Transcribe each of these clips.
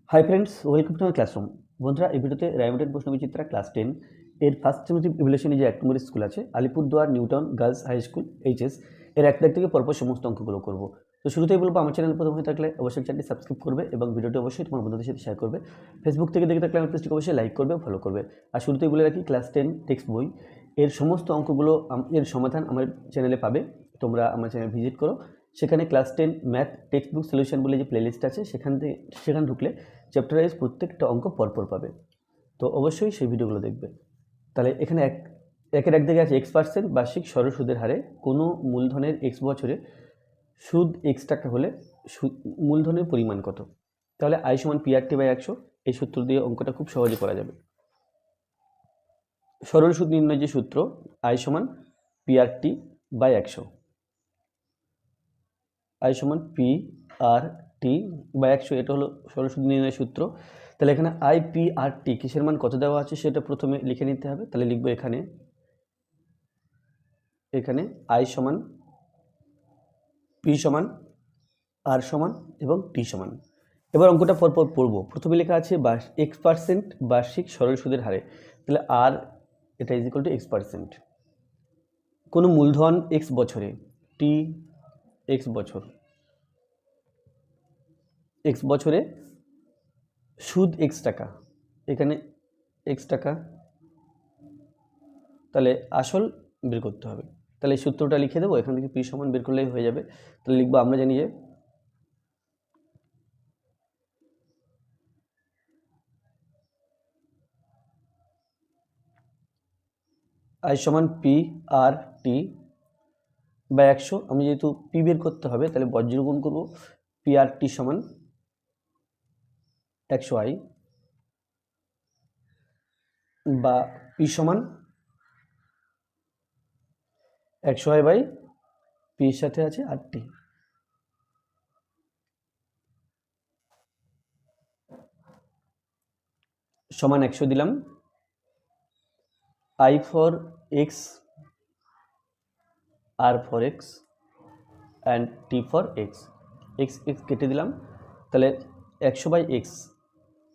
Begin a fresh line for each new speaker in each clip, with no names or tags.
Hi friends, welcome to my classroom. বন্ধুরা, এই ভিডিওতে রায়মার্টিন প্রশ্নবিচিত্রা ক্লাস 10 এর ফার্স্ট সেমিস্টার ইভ্যালুয়েশনে যে 1 নম্বরের স্কুল আছে Alipurduar Newtown girls high school HS এর 1 তারিখ থেকে পরপর সমস্ত অঙ্কগুলো করব। তো শুরুতেই বলবো, আমার চ্যানেল প্রথম হয়ে থাকলে অবশ্যই চ্যানেলটি সাবস্ক্রাইব করবে এবং ভিডিওটি অবশ্যই তোমার বন্ধুদের সাথে শেয়ার করবে। ফেসবুক থেকে দেখে থাকলে আমার পেজটিকে অবশ্যই লাইক করবে, ফলো করবে। আর শুরুতেই বলে রাখি, ক্লাস 10 টেক্সট বই এর সমস্ত অঙ্কগুলো এর সমাধান আমার চ্যানেলে পাবে। তোমরা আমার চ্যানেল ভিজিট করো, সেখানে class 10 math text book solution বলে যে প্লেলিস্ট আছে সেখানে ঢুকলে চ্যাপ্টার ওয়াইজ প্রত্যেকটা অঙ্ক পরপর পাবে। তো অবশ্যই সেই ভিডিওগুলো দেখবে। তাহলে এখানে একের এক দিকে আছে X% বার্ষিক সরল সুদের হারে কোনো মূলধনের X বছরে সুদ X টাকা হলে মূলধনের পরিমাণ কত। তাহলে I সমান PRT/100, এই সূত্র দিয়ে অঙ্কটা খুব সহজে করা যাবে। সরল সুদ নির্ণয় যে সূত্র, I সমান PRT/100, I সমান PRT/100, এটা হলো সরল সুদ নির্ণয় সূত্র। তাহলে এখানে IPRT কিসের মান কত দেওয়া আছে সেটা প্রথমে লিখে নিতে হবে। তাহলে লিখবো এখানে I সমান P সমান R সমান এবং T সমান। এবার অঙ্কটা পরপর পড়বো। প্রথমে লেখা আছে X% বার্ষিক সরল সুদের হারে, তাহলে R এটা ইজ ইকুয়াল টু X%। কোনো মূলধন X বছরে, T X বছর, X বছরে সুদ X টাকা, এখানে X টাকা, তাহলে আসল বের করতে হবে। তাহলে এই সূত্রটা লিখে দেবো, এখান থেকে P সমান বের করলেই হয়ে যাবে। তাহলে লিখবো, আমরা জানি যে I সমান PRT/100। আমি যেহেতু P বের করতে হবে, তাহলে বজ্র গুণ করবো, PRT সমান 100I, বা P সমান 100I P এর সাথে আছে RT সমান 100 দিলাম। I for X, R for X and T for X, X কেটে দিলাম। তাহলে 100/X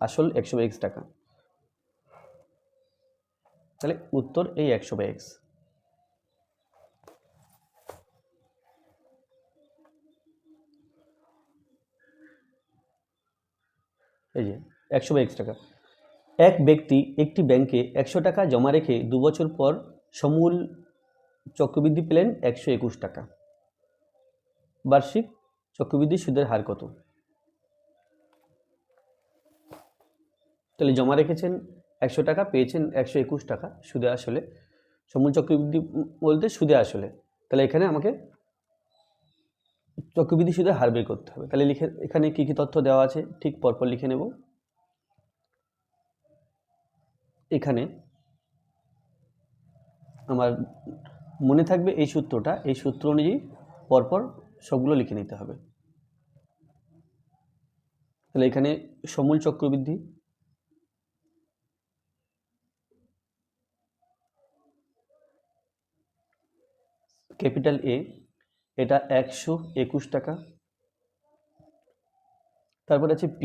আসল 100/X টাকা, তাহলে উত্তর এই 100/X। এই যে 100/X টাকা। এক ব্যক্তি একটি ব্যাংকে 100 টাকা জমা রেখে 2 বছর পর সমূল চক্রবৃদ্ধি পেলেন 121 টাকা। বার্ষিক চক্রবৃদ্ধি সুদের হার কত? তাহলে জমা রেখেছেন 100 টাকা, পেয়েছেন 121 টাকা সুদে আসলে, সমূল চক্রবৃদ্ধি বলতে সুদে আসলে। তাহলে এখানে আমাকে চক্রবৃদ্ধি সুদের হার বের করতে হবে। তাহলে এখানে কি কি তথ্য দেওয়া আছে ঠিক পরপর লিখে নেব। এখানে আমার মনে থাকবে এই সূত্রটা, এই সূত্র অনুযায়ী পরপর সবগুলো লিখে নিতে হবে। তাহলে এখানে সমূল চক্রবৃদ্ধি, ক্যাপিটাল A, এটা 121 টাকা। তারপর আছে P,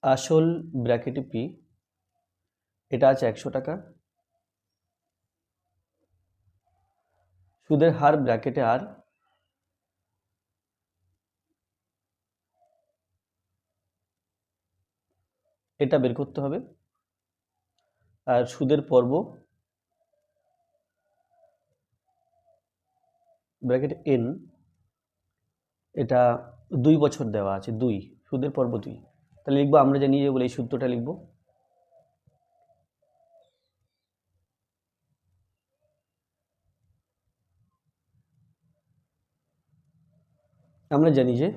আসল ব্র্যাকেটে P, এটা আছে 100 টাকা। সুদের হার ব্র্যাকেটে R, এটা বের করতে হবে। আর সুদের পর্ব ব্র্যাকেটে N, এটা 2 বছর দেওয়া আছে, 2 সুদের পর্ব 2। তাহলে লিখবো, আমরা জানি যে বলে এই সূত্রটা লিখবো। আমরা জানি যে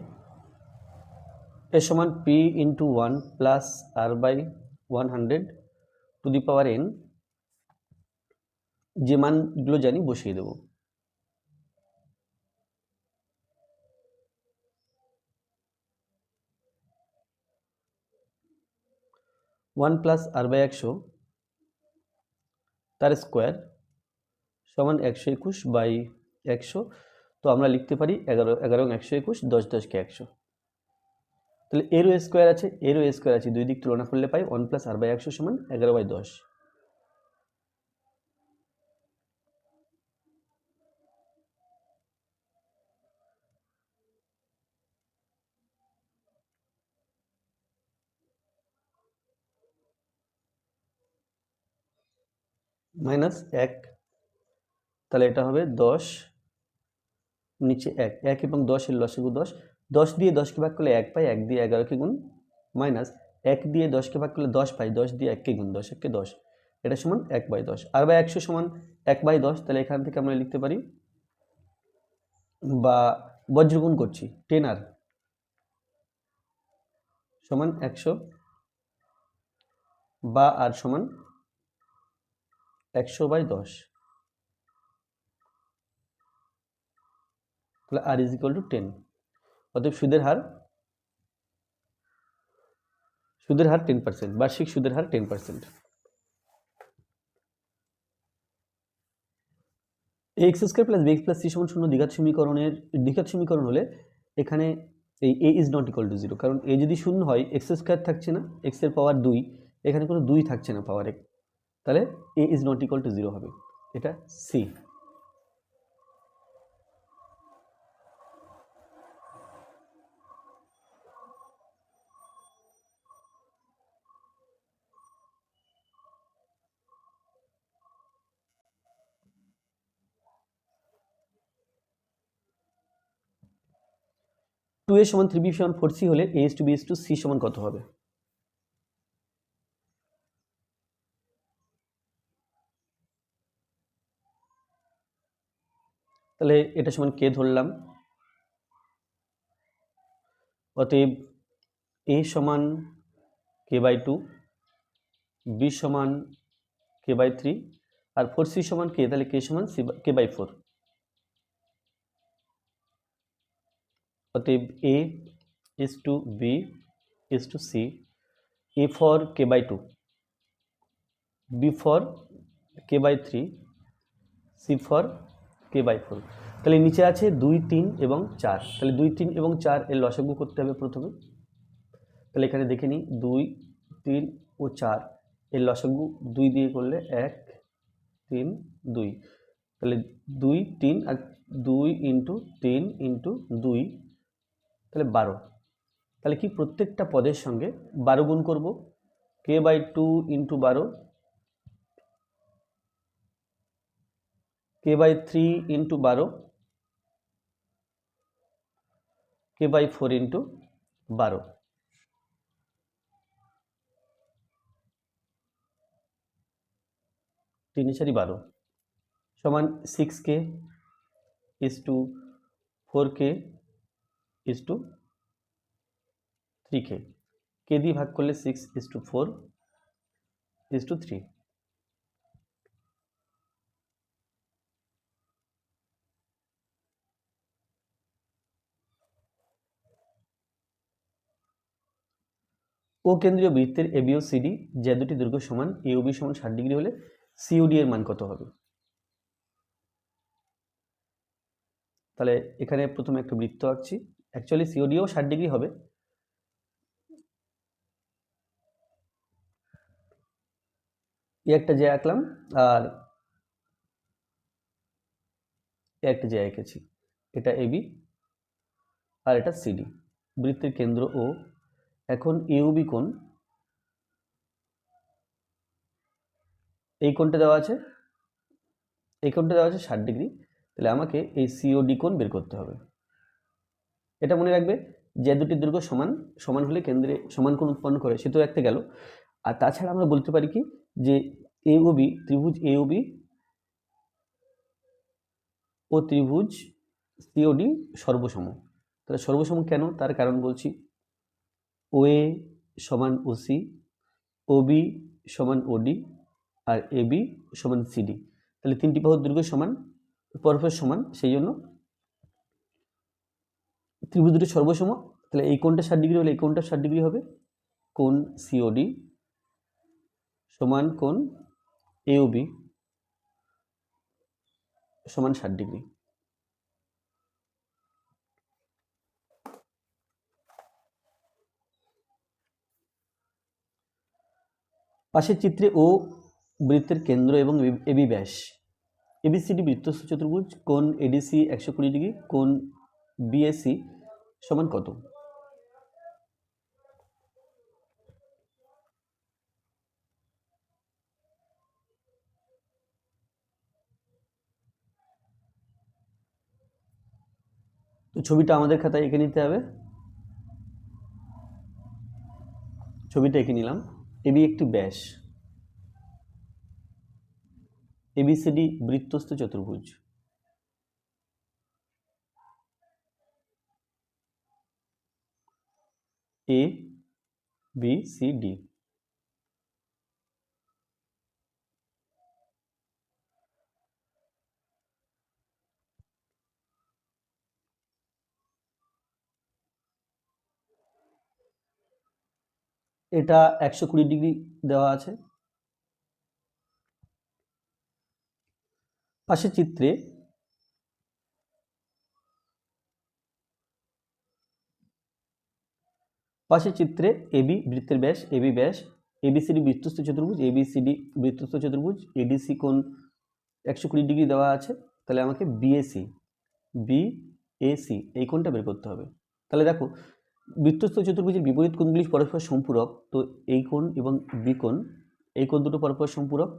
এর সমান P × 1 plus R/100 two the power N, যে মানগুলো জানি বসিয়ে দেব। ওয়ান প্লাস R/100 তার স্কোয়ার সমান 121/100। তো আমরা লিখতে পারি 11 11 121, 10 10 কে 100। তাহলে এরও স্কোয়ার আছে, এরও স্কোয়ার আছে, দুই দিক তুলনা করলে পাই 1 + r/100 সমান 11/10। -1, তাহলে এটা হবে 10, নিচে 1, 1 এবং 10 এর লসাগু 10, 10 দিয়ে 10কে ভাগ করলে 1 পাই, 1 দিয়ে 11কে গুণ, মাইনাস 1 দিয়ে 10কে ভাগ করলে 10 পাই, 10 দিয়ে 1কে গুণ, 10 1কে 10, এটা সমান 1/10। r/100 সমান 1/10, তাহলে এখান থেকে আমরা লিখতে পারি, বা বজ্রগুণ করছি, 10r সমান 100, বা r সমান 100/10, তাহলে r = 10। অতএব সুদের হার 10%, বার্ষিক সুদের হার 10%। ax² + bx + c = 0 দ্বিঘাত সমীকরণের দ্বিঘাত সমীকরণ হলে এখানে এই a is not equal to 0, কারণ a যদি শূন্য হয় x² থাকছে না, x এর পাওয়ার 2, এখানে কোনো 2 থাকছে না পাওয়ারে, তাহলে a is not equal to 0 হবে, এটা c। টু a সমান 3b সমান 4c হলে a:b:c সমান কত হবে? তাহলে এটা সমান k ধরলাম, অতএব a সমান k/2, b সমান k/3, আর 4c সমান k, তাহলে k সমান k/4। অতএব a is to b is to c, a for k/2, b for k/3, c for k/4। তাহলে নিচে আছে 2, 3 এবং 4, তাহলে 2, 3 এবং 4 এর লসাগু করতে হবে প্রথমে। তাহলে এখানে দেখে নিই, 2, 3 ও 4 এর লসাগু 2 দিয়ে করলে 1, 3, 2, তাহলে 2, 3 আর 2 × 3 × 2, তাহলে 12। তাহলে কি প্রত্যেকটা পদের সঙ্গে 12 গুণ করব, k/2 × 12, k/3 × 12, k/4 × 12, 3 × 4 = 12 সমান 6k is to 4k is to 3k, k দিয়ে ভাগ করলে 6 is to 4 is to 3। ও কেন্দ্রীয় বৃত্তের AB ও CD যে দুটি দৈর্ঘ্য সমান, AOB সমান 60 ডিগ্রি হলে COD এর মান কত হবে? তাহলে এখানে প্রথমে একটা বৃত্ত আঁকছি, অ্যাকচুয়ালি CODও 60 ডিগ্রি হবে। একটা যে আঁকলাম আর একটা যে এঁকেছি, এটা AB আর এটা CD, বৃত্তের কেন্দ্র O। এখন AOB কোণ, এই কোণটা দেওয়া আছে, এই কোণটা দেওয়া আছে 60 ডিগ্রি, তাহলে আমাকে এই COD কোণ বের করতে হবে। এটা মনে রাখবে, যে দুটি দৈর্ঘ্য সমান সমান হলে কেন্দ্রে সমান কোণ উৎপন্ন করে, সে তো একটা গেল। আর তাছাড়া আমরা বলতে পারি কি, যে AOB ত্রিভুজ AOB ও ত্রিভুজ COD সর্বসম। তাহলে সর্বসম কেন, তার কারণ বলছি, OA সমান OC, OB সমান OD, আর AB সমান CD। তাহলে তিনটি বাহুর দৈর্ঘ্য সমান, পরস্পর সমান, সেই জন্য ত্রিভুজ দুটি সর্বসম। তাহলে এই কোণটা 60 ডিগ্রি হলে এই কোণটা 60 ডিগ্রি হবে, কোণ COD সমান কোণ AOB সমান 60 ডিগ্রি। পাশের চিত্রে ও বৃত্তের কেন্দ্র এবং এবি ব্যাস, এবিসিডি বৃত্তস্থ চতুর্ভুজ, কোণ এডিসি 120 ডিগ্রি, কোণ বিএসি সমান কত? তো ছবিটা আমাদের খাতায় এঁকে নিতে হবে। ছবিটা এঁকে নিলাম। এবি একটি ব্যাস, এবিসিডি বৃত্তস্থ চতুর্ভুজ, এ বি সি ডি। এটা 120 ডিগ্রি দেওয়া আছে। পাশের চিত্রে এবি বৃত্তের ব্যাস, এবি ব্যাস, এবিসিডি বৃত্তস্থ চতুর্ভুজ, এবিসিডি বৃত্তস্থ চতুর্ভুজ, এডিসি কোণ 120 ডিগ্রি দেওয়া আছে। তাহলে আমাকে বিএসি এই কোণটা বের করতে হবে। তাহলে দেখো, বৃত্তস্থ চতুর্ভুজের বিপরীত কোণগুলি পরস্পর সম্পূরক। তো এই কোণ এবং বি কোণ, এই কোণ দুটো পরস্পর সম্পূরক।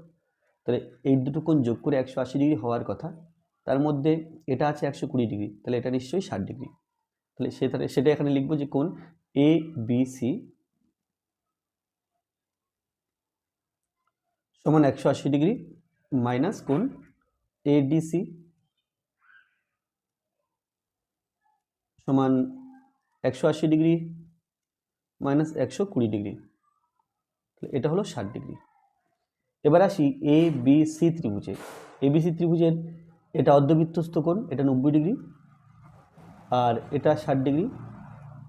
তাহলে এই দুটো কোণ যোগ করে 180 ডিগ্রি হওয়ার কথা। তার মধ্যে এটা আছে 120 ডিগ্রি, তাহলে এটা নিশ্চয়ই 60 ডিগ্রি। তাহলে সেটা এখানে লিখবো যে কোণ এ বি সি সমান 180 ডিগ্রি মাইনাস কোণ এডিসি সমান 180 ডিগ্রি মাইনাস 120 ডিগ্রি। এটা হলো 60 ডিগ্রি। এবার আসি এ বি সি ত্রিভুজে। এবিসি ত্রিভুজের এটা অর্ধবৃত্তস্থ কোণ, এটা 90 ডিগ্রি আর এটা 60 ডিগ্রি।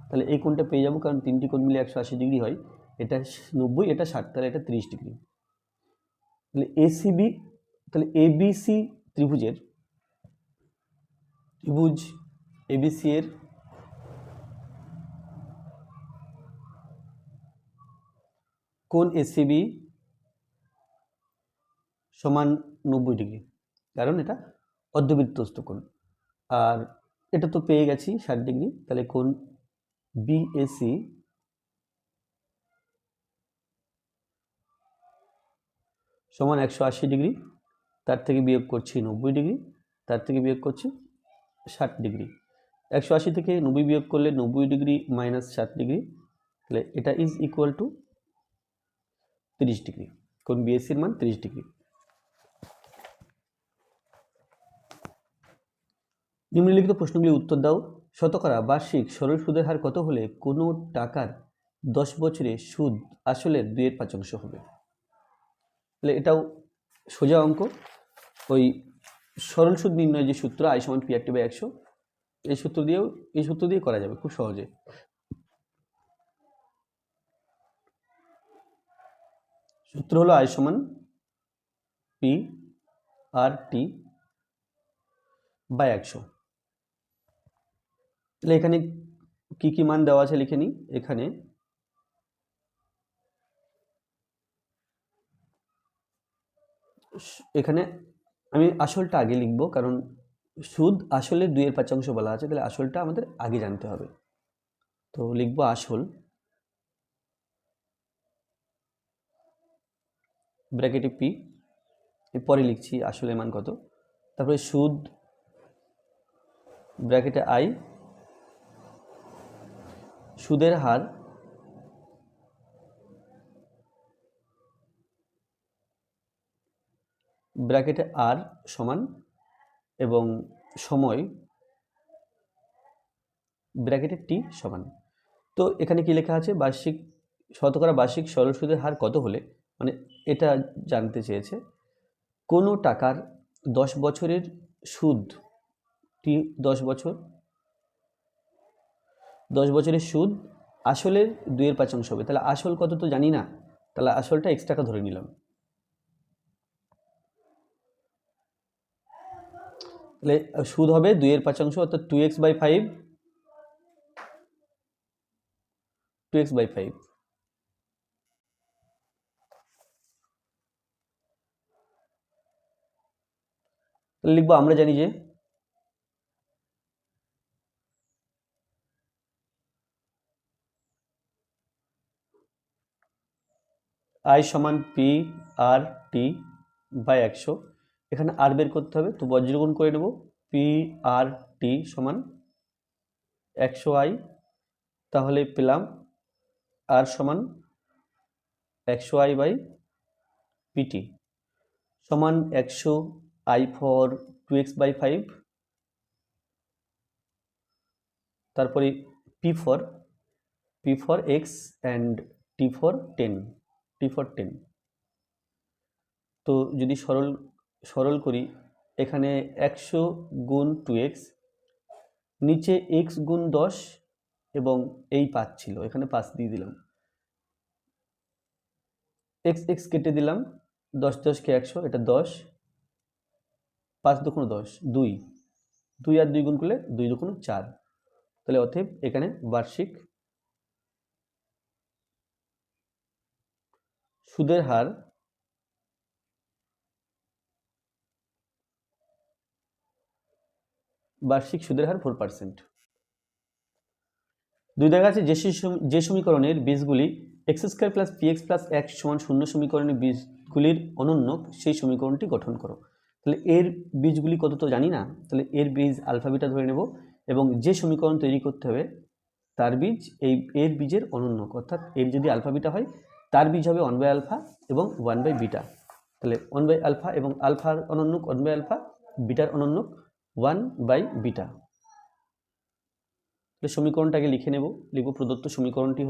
তাহলে এই কোণটা পেয়ে যাবো, কারণ তিনটি কোণ মিলে 180 ডিগ্রি হয়। এটা 90, এটা 60, তাহলে এটা 30 ডিগ্রি। তাহলে এবিসি ত্রিভুজ এবিসি এর কোণ এসিবি সমান 90 ডিগ্রি, কারণ এটা অর্ধবৃত্তস্থ কোণ। আর এটা তো পেয়ে গেছি 60 ডিগ্রি। তাহলে কোণ বিএসি সমান 180 ডিগ্রি, তার থেকে বিয়োগ করছি 90 ডিগ্রি, তার থেকে বিয়োগ করছি 60 ডিগ্রি। 180 থেকে 90 বিয়োগ করলে 90 ডিগ্রি মাইনাস 60 ডিগ্রি, তাহলে এটা ইজ ইকুয়াল টু 30 ডিগ্রি। কোণ বিএসির মান 30 ডিগ্রি। নিম্নলিখিত প্রশ্নগুলির উত্তর দাও। শতকরা বার্ষিক সরল সুদের হার কত হলে কোনো টাকার 10 বছরে সুদ আসলের 2/5 হবে? তাহলে এটাও সোজা অঙ্ক। ওই সরল সুদ নির্ণয় যে সূত্র I = P/100, এই সূত্র দিয়ে করা যাবে খুব সহজে। সূত্র হলো I = P/100। তাহলে এখানে কি কি মান দেওয়া আছে লিখে নিই। এখানে আমি আসলটা আগে লিখবো, কারণ সুদ আসলে 2/5 বলা আছে, তাহলে আসলটা আমাদের আগে জানতে হবে। তো লিখবো আসল ব্র্যাকেটে পি, এরপরে লিখছি আসলের মান কত, তারপরে সুদ ব্র্যাকেটে আই, সুদের হার ব্র্যাকেটে আর সমান, এবং সময় ব্র্যাকেটে টি সমান। তো এখানে কি লেখা আছে, শতকরা বার্ষিক সরল সুদের হার কত হলে, মানে এটা জানতে চেয়েছে কোনো টাকার 10 বছরের সুদ, 10 বছরের সুদ আসলের 2/5 হবে। তাহলে আসল কত তো জানি না, তাহলে আসলটা x টাকা ধরে নিলাম। তাহলে সুদ হবে 2/5, অর্থাৎ 2x/5, 2x/5। তাহলে লিখবো আমরা জানি যে আই সমান পি আর টি বাই 100। এখানে আর বের করতে হবে, তো বজ্রগুণ করে নেব। পি আর টি সমান 100 আই, তাহলে পেলাম আর সমান 100 আই বাই পিটি সমান 100 আই ফর 2x বাই 5, তারপরে P for x and T for 10। তো যদি সরল করি, এখানে 100 গুণ 2x, নিচে x গুণ 10 এবং এই 5 ছিল, এখানে 5 দিয়ে দিলাম, x কেটে দিলাম, 10 10 কে 100, এটা 10, 5 দুগুণ 10, 2 আর 2 গুণ করলে 2 দুগুণ 4। তাহলে অতএব এখানে বার্ষিক সুদের হার বার্ষিক সুদের হার 4%। দুই দেখা আছে যে সমীকরণের বীজগুলি x square plus P x plus x সমান 0 সমীকরণের বীজগুলির অনন্য, সেই সমীকরণটি গঠন করো। তাহলে এর বীজগুলি কত তো জানি না, তাহলে এর বীজ আলফা বিটা ধরে নেব, এবং যে সমীকরণ তৈরি করতে হবে তার বীজ এর বীজের অনন্য, অর্থাৎ এর যদি আলফা বিটা হয় তার বীজ হবে 1/আলফা এবং 1/বিটা। তাহলে 1/আলফা এবং আলফার অনন্যক 1/আলফা, বিটার অনন্যক 1/বিটা। তাহলে সমীকরণটাকে লিখে নেব। লিখব প্রদত্ত সমীকরণটি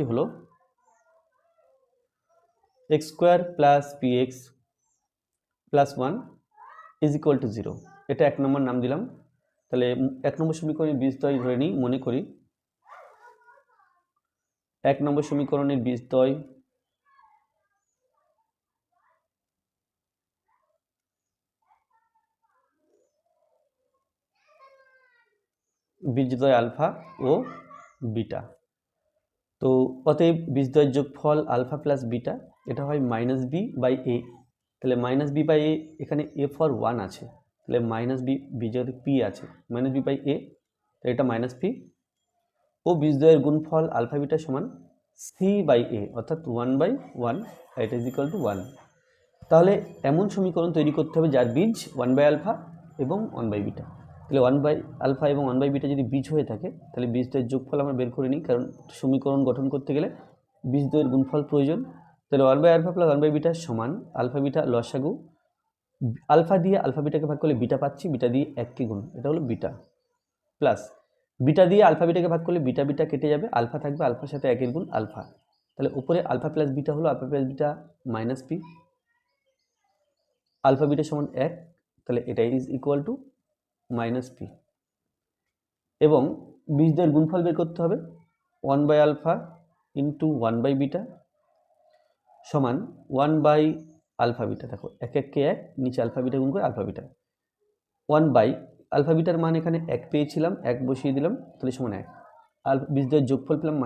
হলো x square plus P x plus 1 is equal two 0। এটা 1 নম্বর নাম দিলাম। তাহলে 1 নম্বর সমীকরণের বীজদ্বয় ধরে নিই, মনে করি 1 নম্বর সমীকরণের বীজদ্বয় আলফা ও বিটা। তো অতএব বীজদ্বয়ের যোগফল আলফা প্লাস বিটা, এটা হয় মাইনাস বি বাই এ। তাহলে মাইনাস বি বাই এ, এখানে এ ফর 1 আছে, তাহলে মাইনাস বি, যেহেতু পি আছে, মাইনাস বি বাই এ, এটা মাইনাস পি, ও বীজদ্বয়ের গুণফল আলফা বিটা সমান সি বাই এ, অর্থাৎ 1/1, এটা ইজ ইকুয়াল টু 1। তাহলে এমন সমীকরণ তৈরি করতে হবে যার বীজ 1/আলফা এবং 1/বিটা। তাহলে 1/আলফা এবং 1/বিটা যদি বীজ হয়ে থাকে, তাহলে বীজদ্বয়ের যোগফল আমরা বের করে নিই, কারণ সমীকরণ গঠন করতে গেলে বীজদ্বয়ের গুণফল প্রয়োজন। তাহলে 1/আলফা প্লাস 1/বিটা সমান আলফা বিটা লসাগু, আলফা দিয়ে আলফা বিটাকে ভাগ করলে বিটা পাচ্ছি, বিটা দিয়ে 1কে গুণ, এটা হলো বিটা, প্লাস বিটা দিয়ে আলফা বিটাকে ভাগ করলে বিটা বিটা কেটে যাবে, আলফা থাকবে, আলফার সাথে 1-এর গুণ আলফা। তাহলে উপরে আলফা প্লাস বিটা হলো alpha plus beta minus P, alpha beta সমান 1, তাহলে এটা is equal to minus P. এবং বীজদ্বয়ের গুণফল বের করতে হবে 1/আলফা ইন্টু 1/বিটা সমান 1/আলফা বিটা। দেখো 1 1 নিচে আলফা বিটা গুণ করে আলফা বিটা, 1/আলফা বিটার মান এখানে 1 পেয়েছিলাম, 1 বসিয়ে দিলাম, তাহলে সমান 1। বীজদ্বয়ের যোগফল পেলাম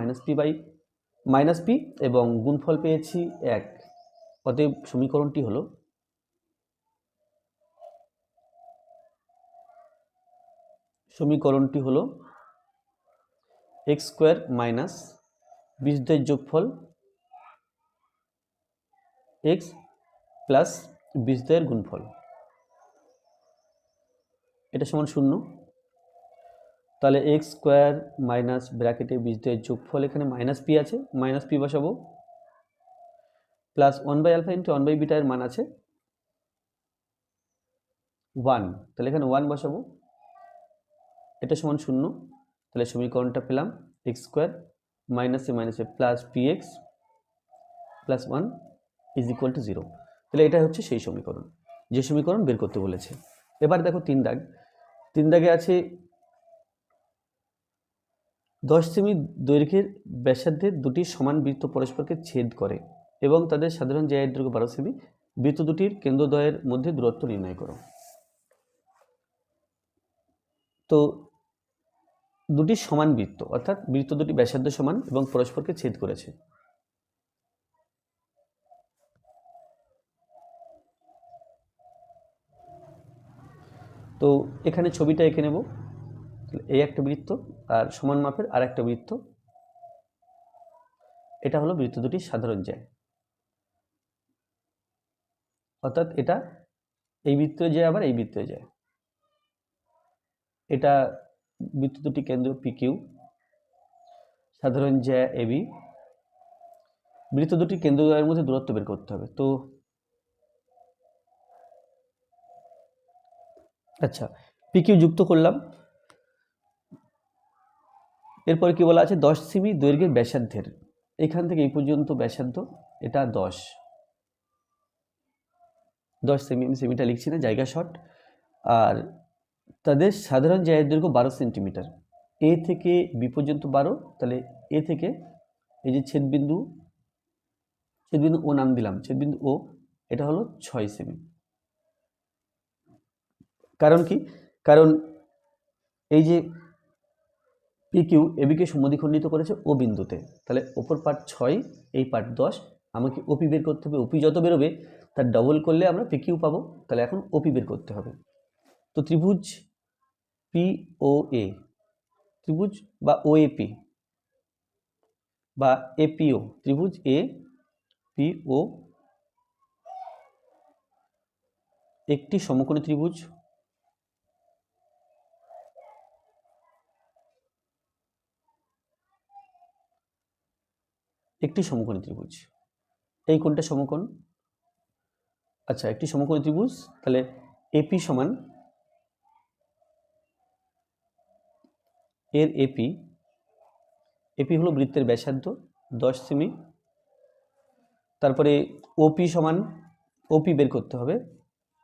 মাইনাস পি এবং গুণফল পেয়েছি 1। অতএব সমীকরণটি হলো এক্স স্কোয়ার মাইনাস বীজদ্বয়ের যোগফল এক্স প্লাস বীজদ্বয়ের গুণফল, এটা সমান 0। তাহলে এক্স স্কোয়ার মাইনাস ব্র্যাকেটে বীজদ্বয়ের যোগফল, এখানে মাইনাস পি আছে, মাইনাস পি বসাবো, প্লাস 1/আলফা ইন্টু 1/বিটা এর মান আছে 1, তাহলে এখানে 1 বসাবো, এটা সমান 0। তাহলে সমীকরণটা পেলাম এক্স স্কোয়ার মাইনাসে মাইনাসে plus P x plus 1 is equal two 0। তাহলে এটা হচ্ছে সেই সমীকরণ, যে সমীকরণ বের করতে বলেছে। এবার দেখো 3 দাগে আছে 10 সেমি দৈর্ঘ্যের ব্যাসার্ধের দুটি সমান বৃত্ত পরস্পরকে ছেদ করে এবং তাদের সাধারণ জায়ের দৈর্ঘ্য 12 সেমি। বৃত্ত দুটির কেন্দ্রদ্বয়ের মধ্যে দূরত্ব নির্ণয় করো। তো দুটি সমান বৃত্ত, অর্থাৎ বৃত্ত দুটি ব্যাসার্ধ সমান এবং পরস্পরকে ছেদ করেছে। তো এখানে ছবিটা এঁকে নেব। এই একটা বৃত্ত আর সমান মাপের আর একটা বৃত্ত, এটা হলো বৃত্ত দুটির সাধারণ জ্যা, অর্থাৎ এটা এই বৃত্তে যায় আবার এই বৃত্তে যায়। এটা বৃত্ত দুটি কেন্দ্র PQ, সাধারণ জ্যা AB। বৃত্ত দুটি কেন্দ্রদ্বয়ের মধ্যে দূরত্ব বের করতে হবে। তো আচ্ছা, PQ যুক্ত করলাম। এরপরে কি বলা আছে, 10 সেমি দৈর্ঘ্যের ব্যাসার্ধের, এখান থেকে এই পর্যন্ত ব্যাসার্ধ, এটা 10 সেমি, আমি সেমিটা লিখছি না, জায়গা শর্ট। আর তাদের সাধারণ জ্যায়ের দৈর্ঘ্য 12 সেন্টিমিটার, এ থেকে বি পর্যন্ত 12, তাহলে এ থেকে এই যে ছেদবিন্দু ও নাম দিলাম, ছেদবিন্দু ও, এটা হলো 6 সেমি। কারণ কি, কারণ এই যে PQ এবিকে সমদ্বিখণ্ডিত করেছে ও বিন্দুতে, তাহলে ওপর পার্ট 6, এই পার্ট 10, আমাকে OP বের করতে হবে। OP যত বেরোবে তার ডবল করলে আমরা PQ পাবো, তাহলে এখন OP বের করতে হবে। তো ত্রিভুজ POA, ত্রিভুজ বা OAP বা APO, ত্রিভুজ APO একটি সমকোণী ত্রিভুজ, একটি সমকোণী ত্রিভুজ। এই কোণটা সমকোণ। আচ্ছা, একটি সমকোণী ত্রিভুজ, তাহলে AP সমান এর AP হলো বৃত্তের ব্যাসার্ধ 10 সেমি। তারপরে OP সমান, OP বের করতে হবে,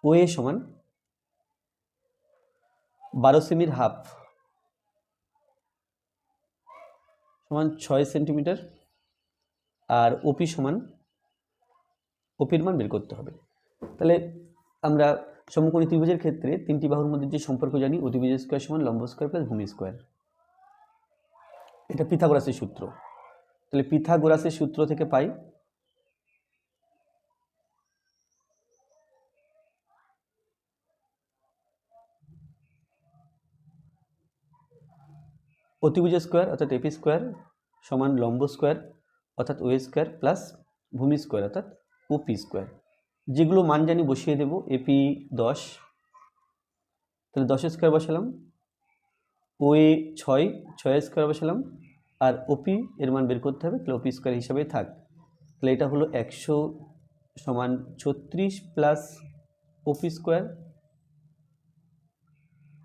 OA সমান 12 সেমির হাফ সমান 6 সেন্টিমিটার। আর OP সমান, OPর মান বের করতে হবে। তাহলে আমরা সমকোণী ত্রিভুজের ক্ষেত্রে তিনটি বাহুর মধ্যে যে সম্পর্ক জানি, অতিভুজ স্কয়ার সমান লম্ব স্কয়ার প্লাস ভূমি স্কয়ার, এটা পিথাগোরাসের সূত্র। তাহলে পিথাগোরাসের সূত্র থেকে পাই অতিভুজ স্কয়ার অর্থাৎ AP স্কয়ার সমান লম্ব স্কয়ার অর্থাৎ OA স্কয়ার প্লাস ভূমি স্কয়ার অর্থাৎ OP স্কয়ার। যেগুলো মান জানি বসিয়ে দেব। AP 10, তাহলে 10 স্কয়ার বসালাম, OA 6 স্কয়ার বসালাম, আর OP এর মান বের করতে হবে, তাহলে OP স্কয়ার হিসাবে থাক। তাহলে এটা হলো 100 সমান 36 প্লাস OP স্কয়ার।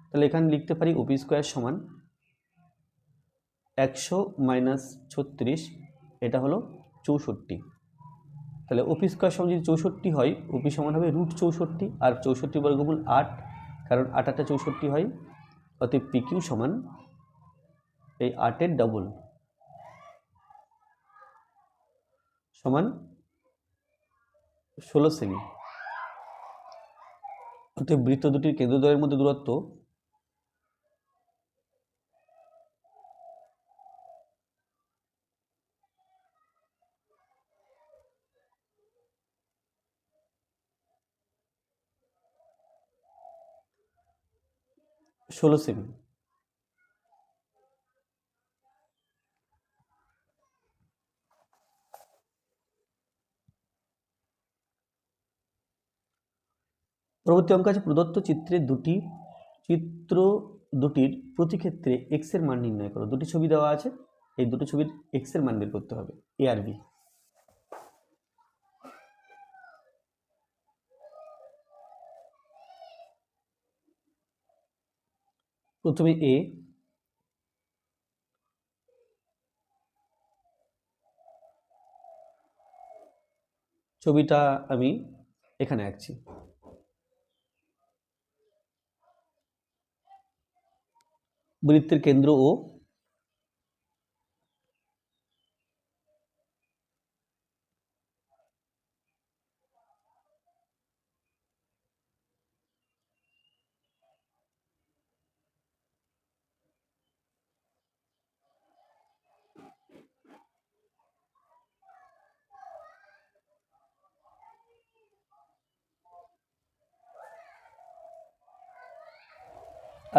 তাহলে এখানে লিখতে পারি OP স্কয়ার সমান 100 মাইনাস 36, এটা হলো 64। তাহলে OP স্কয়ার সমান যদি 64 হয়, OP সমান হবে √64, আর 64 বর্গমূল 8, কারণ 8 8 64 হয়। অতএব PQ সমান এই 8-এর ডবল সমান 16 সেমি। অতএব বৃত্ত দুটির কেন্দ্রদ্বয়ের মধ্যে দূরত্ব 16 সেমি। পরবর্তী অঙ্ক আছে, প্রদত্ত চিত্র দুটির প্রতি ক্ষেত্রে x এর মান নির্ণয় করো। দুটি ছবি দেওয়া আছে, এই দুটো ছবির x এর মান বের করতে হবে, A আর B। প্রথমে A, ছবিটা আমি এখানে আঁকছি। বৃত্তের কেন্দ্র O,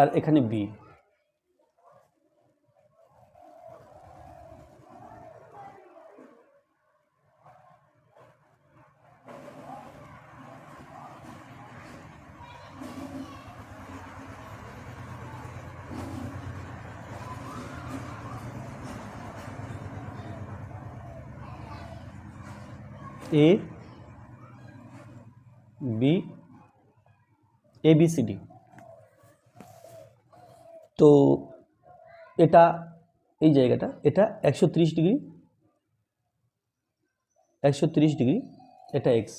আর এখানে B. A B, A B C D. তো এটা এই জায়গাটা এটা 130 ডিগ্রি, 130 ডিগ্রি, এটা এক্স,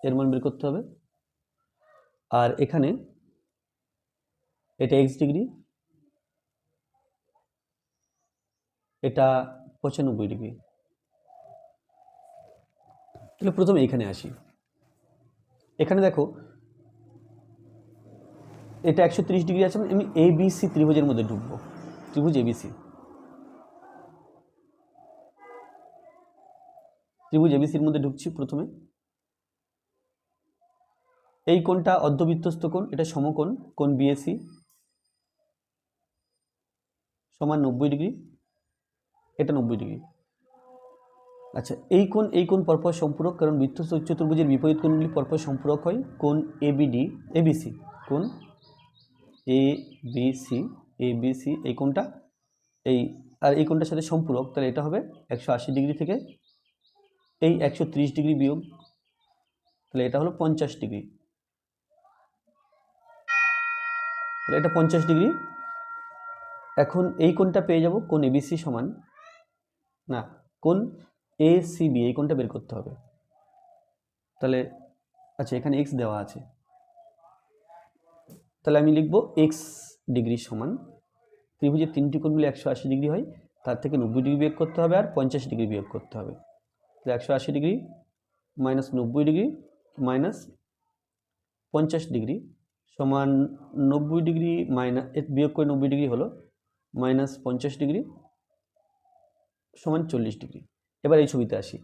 এর মান বের করতে হবে। আর এখানে এটা এক্স ডিগ্রি, এটা 95 ডিগ্রি। তাহলে প্রথমে এখানে আসি। এখানে দেখো এটা 130 ডিগ্রি আছে, আমি এ বি সি ত্রিভুজের মধ্যে ঢুকবো, ত্রিভুজ এবিসি, ত্রিভুজ এবিসির মধ্যে ঢুকছি প্রথমে। এই কোণটা অর্ধবৃত্তস্থ কোণ, এটা সমকোণ, কোণ বিএসি সমান 90 ডিগ্রি, এটা 90 ডিগ্রি। আচ্ছা, এই কোণ পরপর সম্পূরক, কারণ বৃত্তস্থ চতুর্ভুজের বিপরীত কোণগুলি পরপর সম্পূরক হয়। কোণ এবিডি, এবিসি, কোণ এ বি সি, এবিসি, এই কোণটা এই আর এই কোণটার সাথে সম্পূরক, তাহলে এটা হবে 180 ডিগ্রি থেকে এই 130 ডিগ্রি বিয়োগ, তাহলে এটা হলো 50 ডিগ্রি, তাহলে এটা 50 ডিগ্রি। এখন এই কোণটা পেয়ে যাব, কোণ এবিসি সমান, না, কোণ এ সি বি, এই কোণটা বের করতে হবে। তাহলে আচ্ছা, এখানে এক্স দেওয়া আছে, তাহলে আমি লিখব এক্স ডিগ্রি সমান, ত্রিভুজের তিনটি কোণ মিলে 180 ডিগ্রি হয়, তার থেকে 90 ডিগ্রি বিয়োগ করতে হবে আর 50 ডিগ্রি বিয়োগ করতে হবে। তাহলে 180 degree minus 90 degree minus 50 degree সমান 90 ডিগ্রি মাইনাস, বিয়োগ করে 90 ডিগ্রি হলো মাইনাস 50 ডিগ্রি সমান 40 ডিগ্রি। এবার এই ছবিতে আসি।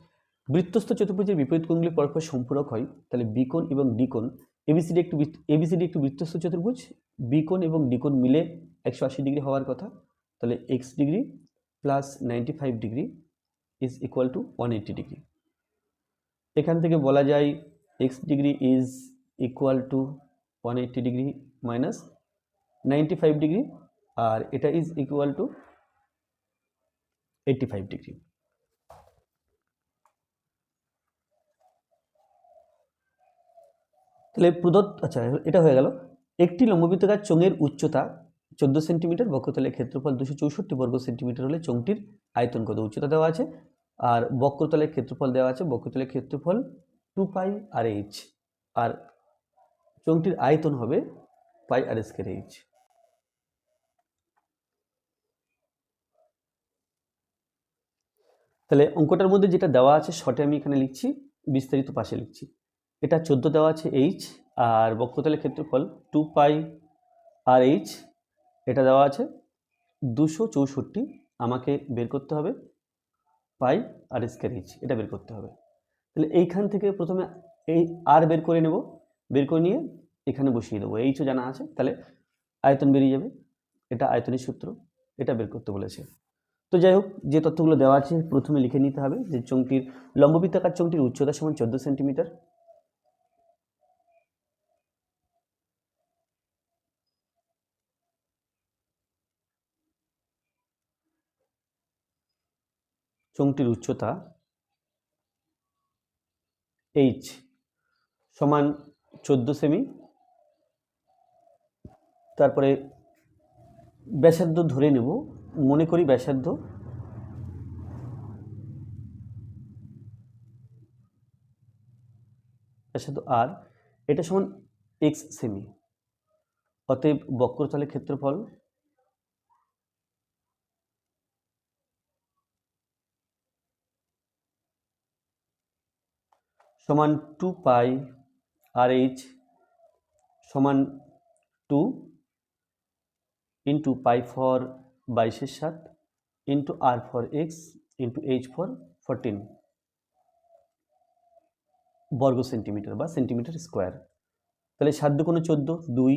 বৃত্তস্থ চতুর্ভুজের বিপরীত কোণগুলি পরস্পর সম্পূরক হয়, তাহলে বি কোণ এবং ডি কোণ, এবিসিডি একটি বৃত্তস্থ চতুর্ভুজ, বি কোণ এবং ডি কোণ মিলে 180 ডিগ্রি হওয়ার কথা। তাহলে x degree plus 95 degree is equal to 180 degree. এখান থেকে বলা যায় x degree is equal to 180 degree minus 95 degree, আর এটা ইজ ইকুয়াল টু 85 ডিগ্রি। তাহলে প্রদত্ত, আচ্ছা এটা হয়ে গেল। একটি লম্ববৃত্তাকার চোঙের উচ্চতা 14 সেন্টিমিটার, বক্রতলের ক্ষেত্রফল 264 বর্গ সেন্টিমিটার হলে চোঙটির আয়তন কত? উচ্চতা দেওয়া আছে আর বক্রতলের ক্ষেত্রফল দেওয়া আছে। বক্রতলের ক্ষেত্রফল 2 পাই আর এইচ, আর চোঙটির আয়তন হবে পাই আর স্কয়ার এইচ। তাহলে অঙ্কটার মধ্যে যেটা দেওয়া আছে শর্টে আমি এখানে লিখছি, বিস্তারিত পাশে লিখছি। এটা 14 দেওয়া আছে এইচ, আর বক্রতলের ক্ষেত্রফল 2 পাই আর এইচ, এটা দেওয়া আছে 264, আমাকে বের করতে হবে পাই আর স্কয়ার এইচ, এটা বের করতে হবে। তাহলে এইখান থেকে প্রথমে এই আর বের করে নেব, বের করে নিয়ে এখানে বসিয়ে দেবো, এইচও জানা আছে, তাহলে আয়তন বেরিয়ে যাবে। এটা আয়তনের সূত্র, এটা বের করতে বলেছে। তো যাই হোক, যে তথ্যগুলো দেওয়া আছে প্রথমে লিখে নিতে হবে যে চোঙটির লম্ববৃত্তাকার চোঙটির উচ্চতা সমান 14 সেন্টিমিটার, চোঙটির উচ্চতা এইচ সমান 14 সেমি, তারপরে ব্যাসার্ধ ধরে নেব, মনে করি ব্যাসার্ধ আর, এটা সমান এক্স সেমি, অতএব বক্রতলের ক্ষেত্রফল সমান 2 পাই আর এইচ সমান 2 into pi for 22/7 into R for X into H for 14 বর্গ সেন্টিমিটার বা সেন্টিমিটার স্কোয়ার। তাহলে 7 × 14 2,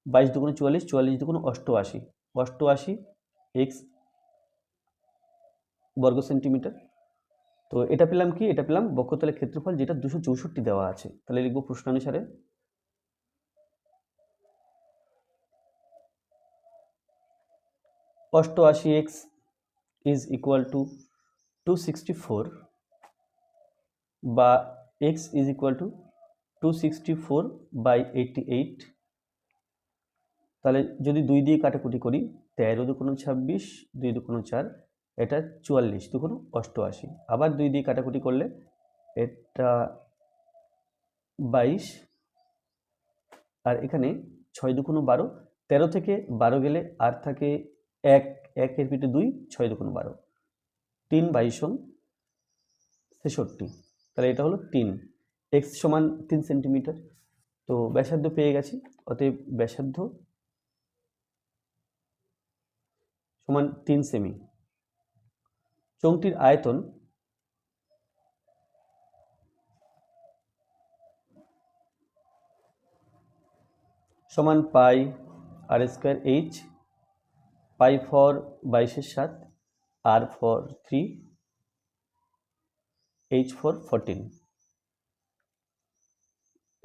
22 দুগুণ 44, 44 দুগুণ 88, 88 এক্স বর্গ সেন্টিমিটার। তো এটা পেলাম কি, এটা পেলাম বক্ষতলের ক্ষেত্রফল, যেটা 264 দেওয়া আছে। তাহলে লিখবো প্রশ্নানুসারে 88x ইজ ইকুয়াল টু 264 বা x ইজ ইকুয়াল টু 264/88। তাহলে যদি 2 দিয়ে কাটাকুটি করি, 13 দুগুণ 26, 2 দুগুণ 4, এটা 44 দুগুণ 88। আবার 2 দিয়ে কাটাকুটি করলে এটা 22, আর এখানে 6 দুগুণ 12, 13 থেকে 12 গেলে আর থাকে 1, 1 এর পিঠে 2, 6 দুগুণ 12, 3 22 63। তাহলে এটা হলো 3, x সমান 3 সেন্টিমিটার। তো ব্যাসার্ধ পেয়ে গেছি, অতএব ব্যাসার্ধ সমান 3 সেমি। চোঙটির আয়তন সমান pi R square h, pi for 22/7, r for 3, h for 14।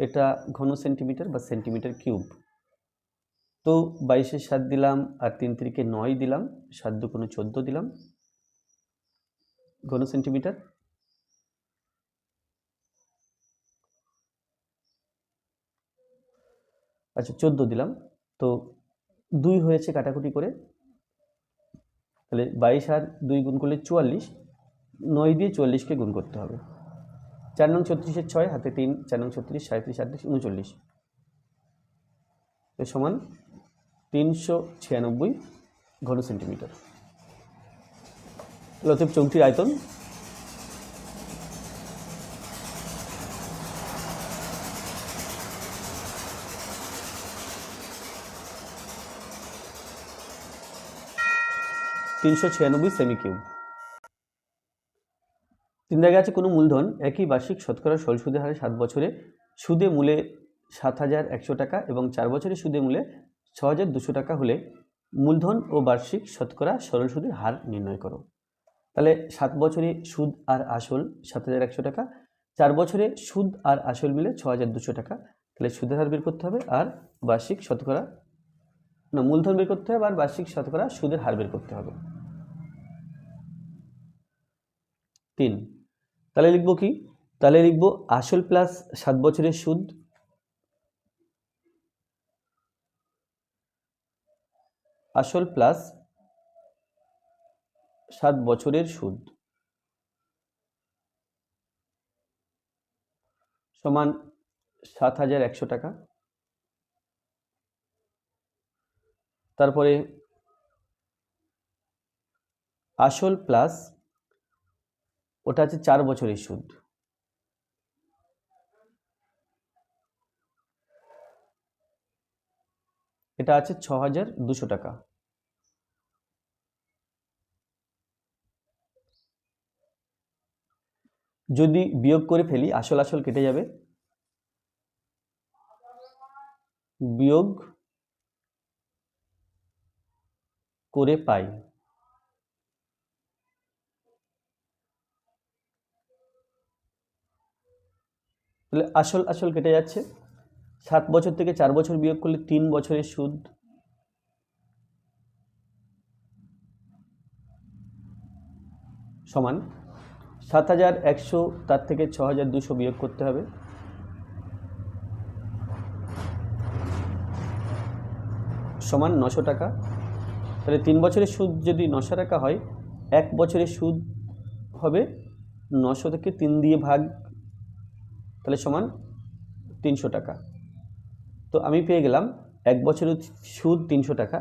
এটা ঘন সেন্টিমিটার বা সেন্টিমিটার কিউব। তো 22/7 দিলাম, আর 3 3 9 দিলাম, 7 দুগুণ 14 দিলাম ঘন সেন্টিমিটার। আচ্ছা 14 দিলাম, তো 2 হয়েছে কাটাকুটি করে, তাহলে 22 আর 2 গুণ করলে 44, 9 দিয়ে 44কে গুণ করতে হবে। 4 নং 36-এর 6, হাতে 3, 4 নং 36, 37, 38, 39, তো সমান 396 ঘন সেন্টিমিটার। অতএব চৌকির আয়তন 396 সেমি কিউব। 3 জায়গায় আছে কোনো মূলধন একই বার্ষিক শতকরা সরল সুদের হারে 7 বছরে সুদে মূলে 7,100 টাকা এবং 4 বছরে সুদে মূলে 6,200 টাকা হলে মূলধন ও বার্ষিক শতকরা সরল সুদের হার নির্ণয় করো। তাহলে 7 বছরে সুদ আর আসল 7,100 টাকা, 4 বছরে সুদ আর আসল মিলে 6,200 টাকা। তাহলে সুদের হার বের করতে হবে আর বার্ষিক শতকরা, না, মূলধন বের করতে হবে আর বার্ষিক শতকরা সুদের হার বের করতে হবে। 3, তাহলে লিখবো কি, তাহলে লিখবো আসল প্লাস 7 বছরের সুদ, আসল প্লাস 7 বছরের সুদ সমান 7,100 টাকা। তারপরে আসল প্লাস, ওটা আছে 4 বছরের সুদ, এটা আছে 6,200 টাকা। যদি বিয়োগ করে ফেলি, আসল আসল কেটে যাবে, বিয়োগ করে পাই, তাহলে আসল আসল কেটে যাচ্ছে। 7 বছর থেকে 4 বছর বিয়োগ করলে 3 বছরের সুদ সমান 7,100, তার থেকে 6,200 বিয়োগ করতে হবে, সমান 900 টাকা। তাহলে 3 বছরের সুদ যদি 900 টাকা হয়, 1 বছরের সুদ হবে 900 থেকে 3 দিয়ে ভাগ, তাহলে সমান 300 টাকা। তো আমি পেয়ে গেলাম 1 বছরের সুদ 300 টাকা।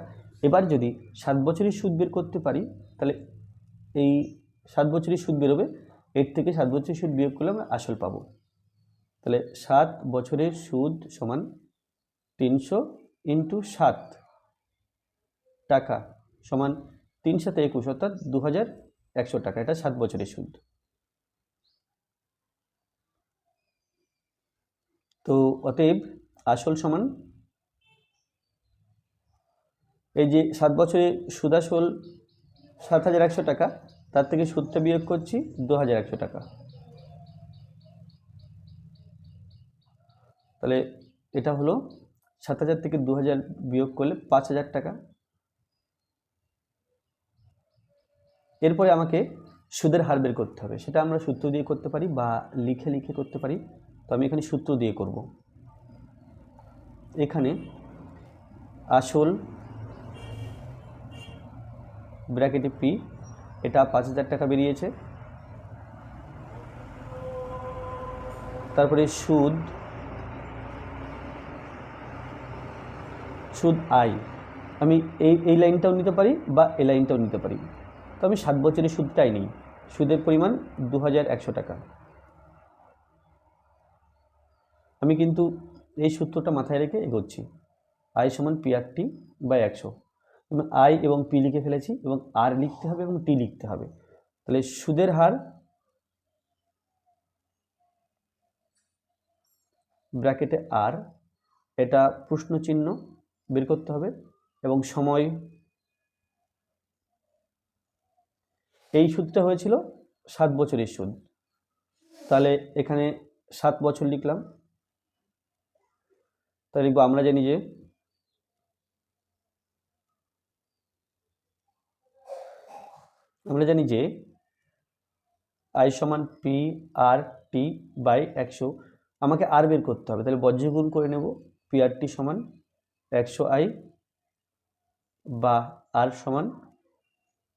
এবার যদি 7 বছরের সুদ বের করতে পারি, তাহলে এই 7 বছরের সুদ বেরোবে, এর থেকে 7 বছরের সুদ বিয়োগ করলে আমরা আসল পাবো। তাহলে 7 বছরের সুদ সমান 300 ইন্টু 7 টাকা সমান 3 × 7 = 21, অর্থাৎ 2,100 টাকা। এটা 7 বছরের সুদ। তো অতএব আসল সমান এই যে 7 বছরে সুদ আসল 7,100 টাকা, তার থেকে সুদটা বিয়োগ করছি 2,100 টাকা। তাহলে এটা হলো 7,000 থেকে 2,000 বিয়োগ করলে 5,000 টাকা। এরপরে আমাকে সুদের হার বের করতে হবে, সেটা আমরা সূত্র দিয়ে করতে পারি বা লিখে লিখে করতে পারি। তো আমি এখানে সূত্র দিয়ে করব। এখানে আসল ব্র্যাকেটে পি, এটা 5,000 টাকা বেরিয়েছে। তারপরে সুদ আই, আমি এই লাইনটাও নিতে পারি বা এই লাইনটাও নিতে পারি। তো আমি 7 বছরের সুদটাই নিই। সুদের পরিমাণ 2,100 টাকা। আমি কিন্তু এই সূত্রটা মাথায় রেখে এগোচ্ছি। আই সমান পি আর টি বাই 100। আমি আই এবং পি লিখে ফেলেছি এবং আর লিখতে হবে এবং টি লিখতে হবে। তাহলে সুদের হার ব্র্যাকেটে আর, এটা প্রশ্ন চিহ্ন বের করতে হবে, এবং সময়, এই সুদটা হয়েছিল 7 বছরের সুদ। তাহলে এখানে 7 বছর লিখলাম। তাহলে লিখবো আমরা জানি যে আই সমান পি আর টি বাই 100। আমাকে আর বের করতে হবে, তাহলে বজ্রগুণ করে নেব। পি আর টি সমান 100 আই বা আর সমান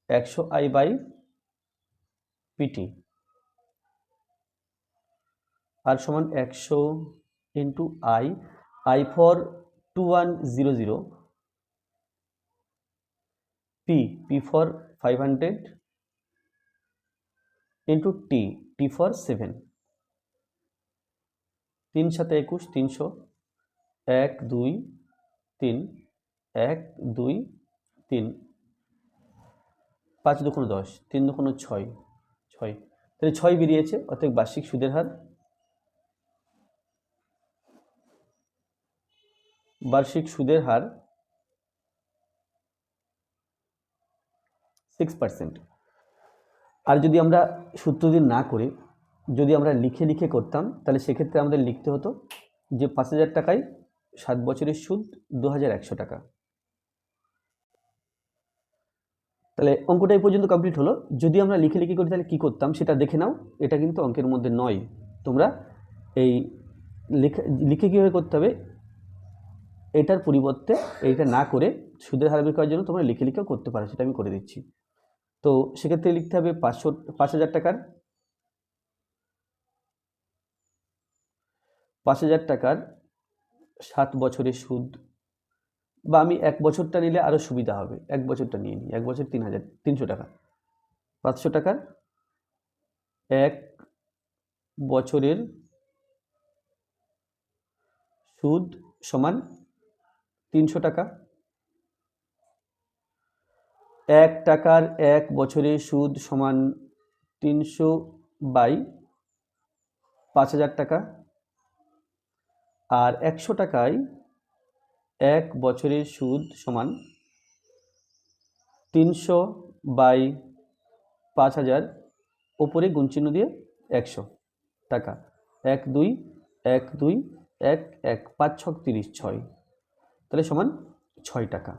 100 আই বাই পিটি। আর সমান 100 into I, I for 2100, P for 500 into T for 7। 3 7 21, 300, 1 2 3, 1 2 3, 5 2 10, 3 2 6, তাহলে 6 বেরিয়েছে। অর্থাৎ বার্ষিক সুদের হার 6%। আর যদি আমরা সূত্র দিয়ে না করে যদি আমরা লিখে লিখে করতাম, তাহলে সেক্ষেত্রে আমাদের লিখতে হতো যে 5,000 টাকায় 7 বছরের সুদ 2,100 টাকা। তাহলে অঙ্কটা এই পর্যন্ত কমপ্লিট হলো। যদি আমরা লিখে লিখে করি তাহলে কী করতাম সেটা দেখে নাও। এটা কিন্তু অঙ্কের মধ্যে নয়। তোমরা এই লিখে কীভাবে করতে হবে, এটার পরিবর্তে এইটা না করে সুদের হার বের করার জন্য তোমরা লিখে লিখেও করতে পারো, সেটা আমি করে দিচ্ছি। তো সেক্ষেত্রে লিখতে হবে 5,000 টাকার 7 বছরের সুদ, বা আমি 1 বছরটা নিলে আরও সুবিধা হবে। 1 বছরটা নিয়ে নিই। 1 বছর 3,300 টাকা। 500 টাকার 1 বছরের সুদ সমান 300 টাকা। 1 টাকার 1 বছরের সুদ সমান 300 বাই 5,000 টাকা। আর 100 টাকায় 1 বছরের সুদ সমান 300 বাই 5,000, ওপরে গুণচিহ্ন দিয়ে 100 টাকা। 1 2 1 2 1 1, 5 6 30, 6, তাহলে সমান 6 টাকা।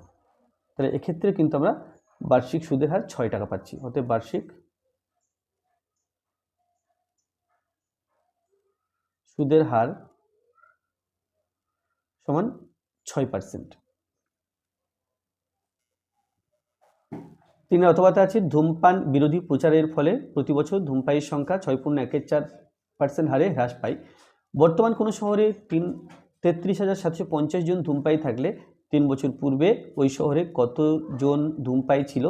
তাহলে এক্ষেত্রে কিন্তু আমরা বার্ষিক সুদের হার 6 টাকা পাচ্ছি। অতএব বার্ষিক সুদের হার সমান 6%। 3 অথবাতে আছে ধূমপান বিরোধী প্রচারের ফলে প্রতি বছর ধূমপায়ীর সংখ্যা 6.14% হারে হ্রাস পায়। বর্তমান কোনো শহরে 33,750 জন ধূমপায়ী থাকলে 3 বছর পূর্বে ওই শহরে কতজন ধূমপায়ী ছিল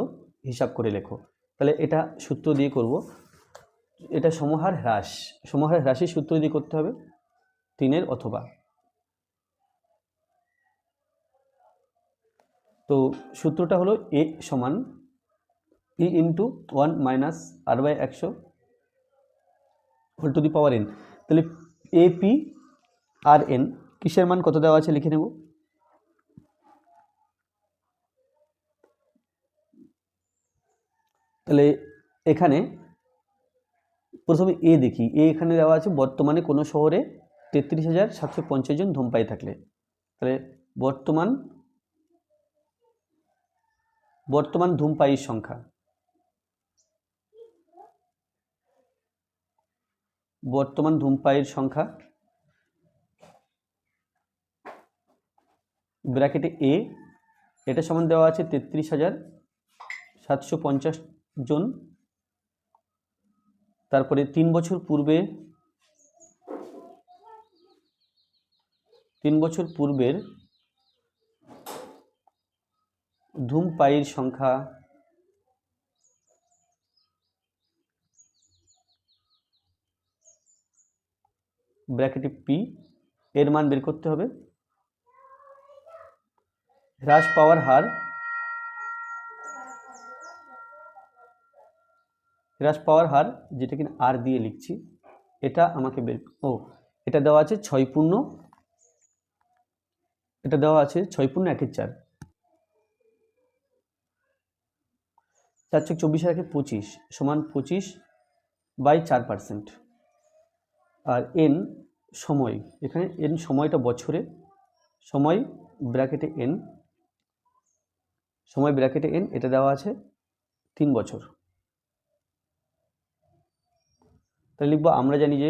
হিসাব করে লেখো। তাহলে এটা সূত্র দিয়ে করব। এটা সমহার হ্রাসের সূত্র দিয়ে করতে হবে। 3 অথবা। তো সূত্রটা হলো এ সমান P into 1 minus R by 100 whole to the power N. তাহলে এ পি আর এন কিসের মান কত দেওয়া আছে লিখে নেব। তাহলে এখানে প্রথমে এ দেখি, এখানে দেওয়া আছে বর্তমানে কোনো শহরে 33,750 জন ধূমপায়ী থাকলে, তাহলে বর্তমান ধূমপায়ীর সংখ্যা, ব্র্যাকেটে এ, এটা সমান দেওয়া আছে 33,750 জন। তারপরে 3 বছর পূর্বের ধূমপায়ীর সংখ্যা, ব্র্যাকেটে পি, এর মান বের করতে হবে। হ্রাস পাওয়ার হার যেটা কিনা আর দিয়ে লিখছি, এটা আমাকে এটা দেওয়া আছে 6 × 1/4, 4×24 সমান 25/4%। আর এন সময়, এখানে এন সময়টা বছরে, সময় ব্র্যাকেটে এন, এটা দেওয়া আছে 3 বছর। তাহলে লিখবো, আমরা জানি যে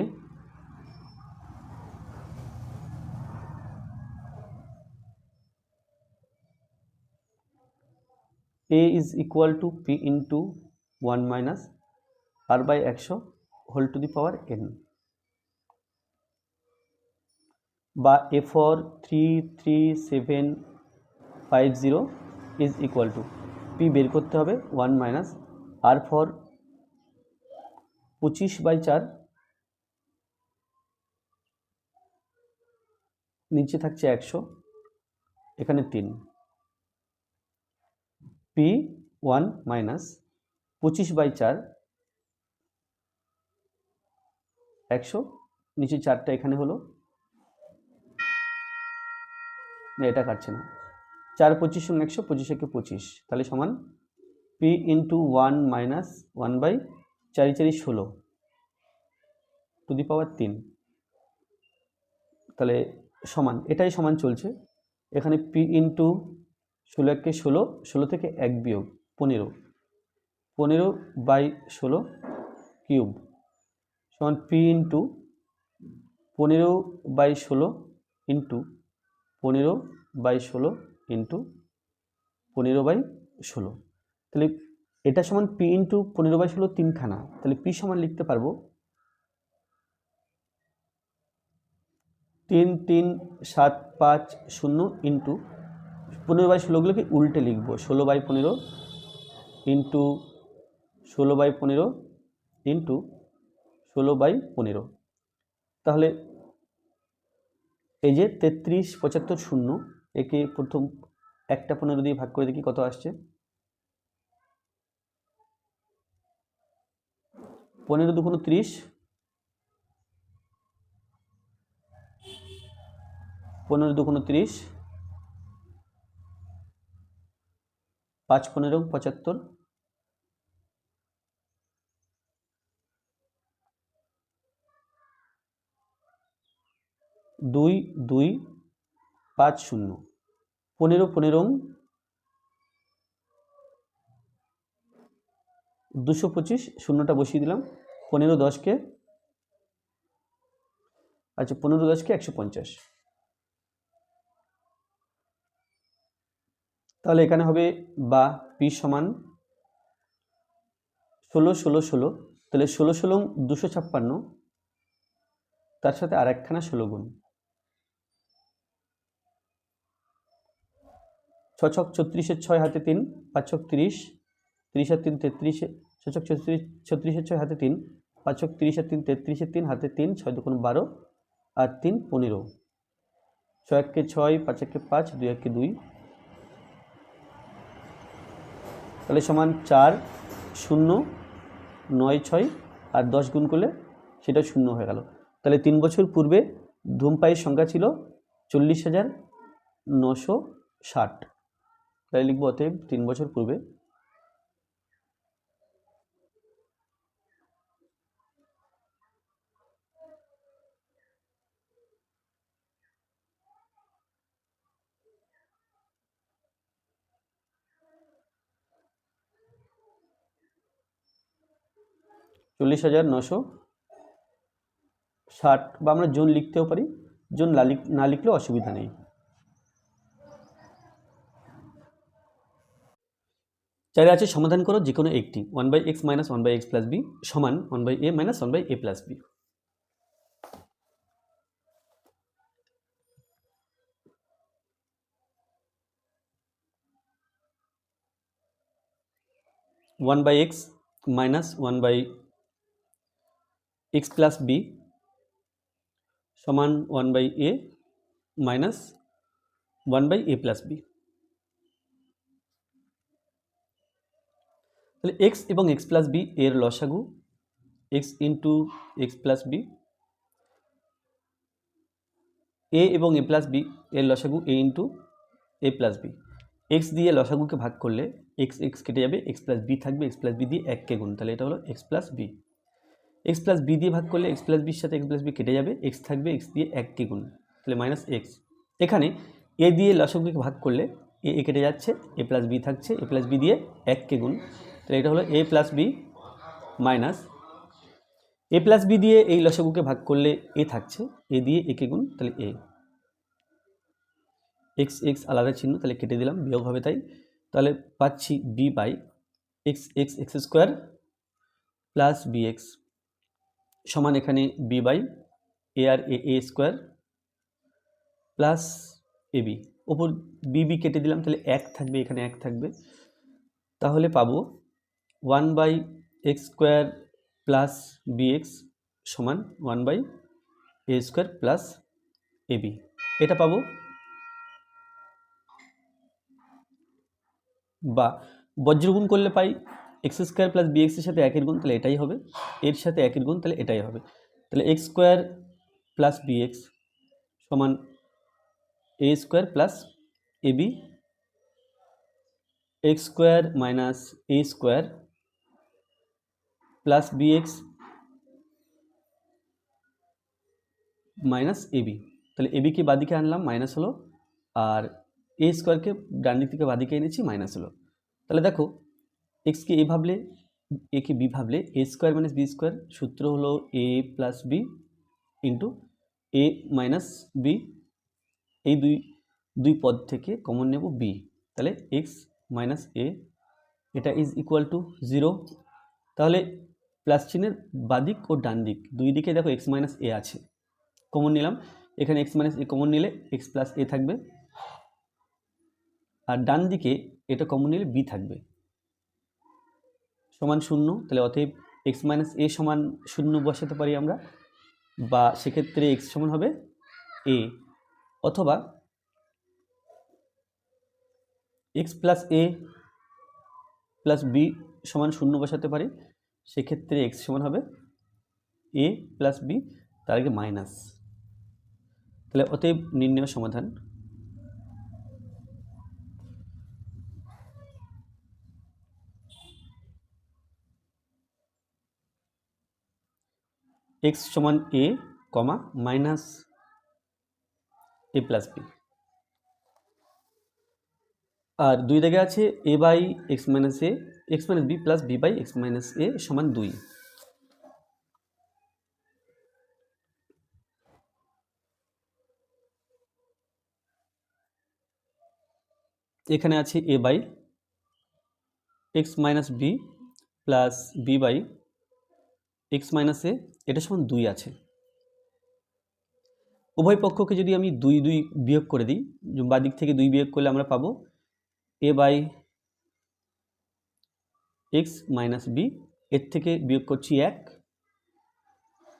A is equal to P into 1 minus R/100 whole to the power n, বা A for 33750 is equal to P বের করতে হবে 1 minus R for 25/4, নিচে থাকছে 100, এখানে 3, P 1 minus 25/4 100, নিচে 4টা এখানে হলো, না এটা কাটছে না, 4 25 সঙ্গে 100, 25 একে 25, তাহলে সমান P into 1 minus 1/4 4 16 two the পাওয়ার 3, তাহলে সমান, এটাই সমান চলছে। এখানে P ইন্টু 16 একে 16, 16 থেকে 1 বিয়োগ 15, 15/16 কিউব সমান P ইন্টু 15/16 ইন্টু 15/16 ইন্টু 15/16, তাহলে এটা সমান P ইন্টু 15/16 3খানা, তাহলে P সমান লিখতে পারবো 33750 ইন্টু 15/16গুলোকে উল্টে লিখবো 16/15 ইন্টু 16/15 ইন্টু 16/15, তাহলে এই যে 3375 একে প্রথম একটা 15 দিয়ে ভাগ করে দেখি কত আসছে, 15 × 2 = 30, 15 × 2 = 30, 5 15 75, 2250, 15 15 225, শূন্যটা বসিয়ে দিলাম, 15 10কে, আচ্ছা 15 10কে 150, তাহলে এখানে হবে বা P সমান 16 16 16, তাহলে 16 16 256, তার সাথে আর একখানা 16 গুণ, 6 ছক 36 6 হাতে 3, 5 ছক 30, 30 আর 3 33, 6 ছক 36 6 হাতে 3, 5 ছক 30 আর 3 33 হাতে 3, 6 2 12 আর 3 15, 6 1 কে 6, 5 1 কে 5, 2 1 কে 2, তাহলে সমান 4 0 9 6 আর 10 গুণ করলে সেটা 0 হয়ে গেল। তাহলে 3 বছর পূর্বে ধূমপায়ীর সংখ্যা ছিল 40,960, তাই লিখব অতএব 3 বছর পূর্বে 40,960, বা আমরা জন লিখতেও পারি, জন না লিখলেও অসুবিধা নেই। চারে আছে সমাধান করো যে কোনো একটি 1/x - 1/x + b সমান 1/a - 1/a + b। 1/x - 1/x + b সমান 1/a - 1/a + b। তাহলে x এবং x + b এর লসাগু x × x + b, a এবং a + b এর লসাগু a × a + b। x দিয়ে লসাগুকে ভাগ করলে x কেটে যাবে, x + b থাকবে, x + b দিয়ে 1 কে গুণ, তাহলে এটা হলো x + b। x + b দিয়ে ভাগ করলে x + b এর সাথে x + b কেটে যাবে, x থাকবে, x দিয়ে 1 কে গুণ, তাহলে -x। এখানে a দিয়ে লসাগুকে ভাগ করলে a কেটে যাচ্ছে, a + b থাকছে, a + b দিয়ে 1 কে গুণ, তাহলে এটা হলো a + b minus a + b দিয়ে এই লসাগুকে ভাগ করলে a থাকছে, a দিয়ে a কে গুণ, তাহলে a। x আলাদা চিহ্ন, তাহলে কেটে দিলাম, বিয়োগ হবে তাই। তাহলে পাচ্ছি b/x x² প্লাস bx সমান এখানে b/a আর a² প্লাস ab। ওপর b কেটে দিলাম, তাহলে 1 থাকবে, এখানে 1 থাকবে, তাহলে পাবো 1/x² প্লাস bx সমান 1/a² প্লাস ab। এটা পাবো, বা বজ্রগুণ করলে পাই x² প্লাস bx এর সাথে 1 এর গুণ, তাহলে এটাই হবে, এর সাথে 1 এর গুণ, তাহলে এটাই হবে। তাহলে x² প্লাস bx সমান a² plus ab, x² minus a² plus bx minus ab। তাহলে ab কে বাদিকে আনলাম, মাইনাস হলো, আর a² কে ডান দিক থেকে বাদিকে এনেছি, মাইনাস হলো। তাহলে দেখো x কে a ভাবলে, a কে b ভাবলে a² - b² সূত্র হলো a plus b into a minus b, এই দুই পদ থেকে কমন নেব b, তাহলে x মাইনাস a এটা ইজ ইকুয়াল টু 0। তাহলে প্লাস চিহ্নের বাদিক ও ডান দিক দুই দিকে দেখো x মাইনাস a আছে, কমন নিলাম, এখানে x মাইনাস a কমন নিলে x প্লাস a থাকবে, আর ডান দিকে এটা কমন নিলে b থাকবে, সমান 0। তাহলে অতএব x মাইনাস a সমান 0 বসাতে পারি আমরা, বা সেক্ষেত্রে x সমান হবে a, অথবা x plus a plus b সমান 0 বসাতে পারি, সেক্ষেত্রে x সমান হবে a প্লাস b, তার আগে মাইনাস। তাহলে অতএব নির্ণয় সমাধান x সমান a, minus a plus b। আর দুই দাগে আছে a/x minus a x minus b plus b/x minus a সমান 2। এখানে আছে a/x minus b plus b/x minus a, এটা সমান 2 আছে। উভয় পক্ষকে যদি আমি 2 বিয়োগ করে দিই, বাঁ দিক থেকে 2 বিয়োগ করলে আমরা পাবো a/x মাইনাস b, এর থেকে বিয়োগ করছি 1,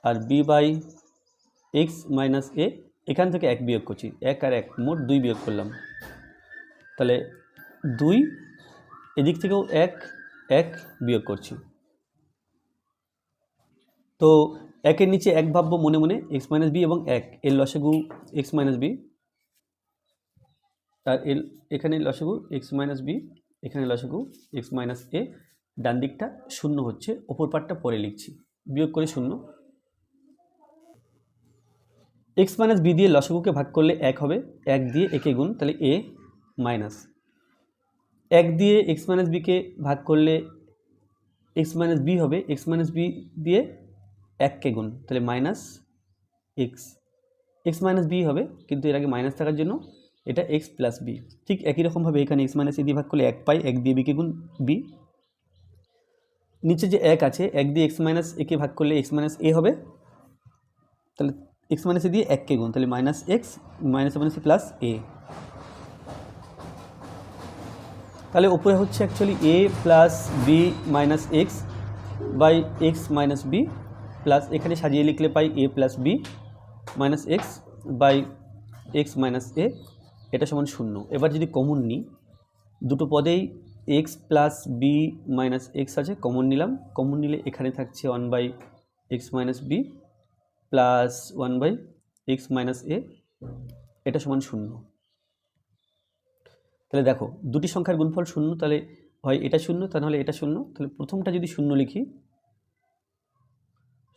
আর b/x মাইনাস a, এখান থেকে 1 বিয়োগ করছি, 1 আর 1 মোট 2 বিয়োগ করলাম, তাহলে 2, এদিক থেকেও 1 বিয়োগ করছি। তো 1 এর নিচে 1 ভাববো মনে মনে, x মাইনাস b এবং 1 এর লসাগু x মাইনাস b, আর এখানে লসাগু x মাইনাস b, এখানে লসাগু x মাইনাস a, ডান দিকটা 0 হচ্ছে, ওপর পাটটা পরে লিখছি, বিয়োগ করে 0। x মাইনাস b দিয়ে লসাগুকে ভাগ করলে 1 হবে, 1 দিয়ে একে গুণ, তাহলে a মাইনাস 1 দিয়ে x মাইনাস b কে ভাগ করলে এক্স মাইনাস বি হবে, এক্স মাইনাস বি দিয়ে 1কে গুণ, তাহলে minus X, X minus B হবে, কিন্তু এর আগে মাইনাস থাকার জন্য এটা এক্স প্লাস বি। ঠিক একই রকমভাবে এখানে এক্স মাইনাস এ দিয়ে ভাগ করলে 1 পাই, 1 দিয়ে বিকে গুণ বি, নিচে যে 1 আছে 1 দিয়ে এক্স মাইনাস একে ভাগ করলে এক্স মাইনাস এ হবে, তাহলে এক্স মাইনাস এ দিয়ে 1কে গুণ, তাহলে minus x minus minus plus A. তাহলে উপরে হচ্ছে actually A plus B minus x by x minus B, plus এখানে সাজিয়ে লিখলে পাই A plus B minus x by x minus A, এটা সমান 0। এবার যদি কমন নিই, দুটো পদেই x plus B minus x আছে, কমন নিলাম, কমন নিলে এখানে থাকছে 1 by x minus B plus 1 by x minus A, এটা সমান 0। তাহলে দেখো দুটি সংখ্যার গুণফল 0, তাহলে হয় এটা 0 তা নাহলে এটা 0। তাহলে প্রথমটা যদি 0 লিখি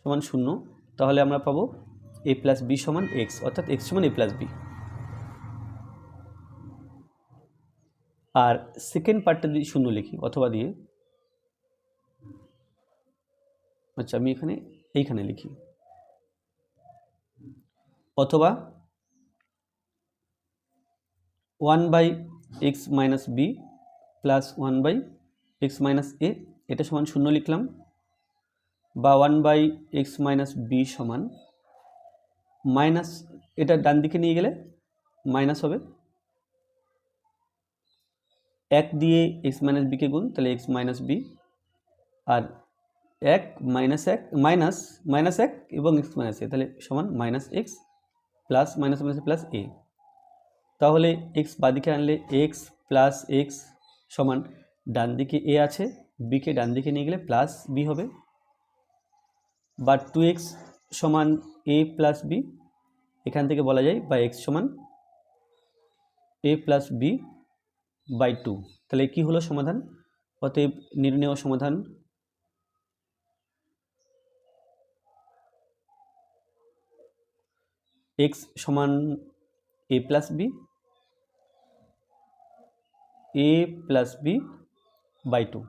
সমান 0, তাহলে আমরা পাবো এ প্লাস বি সমান এক্স, অর্থাৎ এক্স সমান A plus B. R second পার্টটা যদি 0 লিখি অথবা দিয়ে, আচ্ছা আমি এইখানে লিখি, অথবা 1 by x minus B plus 1 by x minus A, এটা সমান 0 লিখলাম, বা 1 বাই এক্স মাইনাস বি সমান মাইনাস, এটা ডান দিকে নিয়ে গেলে মাইনাস হবে, 1 দিয়ে এক্স মাইনাস বিকে গুণ, তাহলে এক্স মাইনাস বি, আর 1 মাইনাস 1 মাইনাস মাইনাস 1 এবং এক্স মাইনাস এ, তাহলে সমান minus x plus minus minus plus A. তাহলে এক্স বাদিকে আনলে এক্স প্লাস এক্স সমান, ডান দিকে এ আছে, বিকে ডান দিকে নিয়ে গেলে প্লাস বি হবে, বা 2x সমান এ প্লাস বি, এখান থেকে বলা যায় বা এক্স সমান এ প্লাস বি বাই 2। তাহলে কি হলো সমাধান? অতএব নির্ণেয় সমাধান এক্স সমান এ প্লাস বি বাই 2।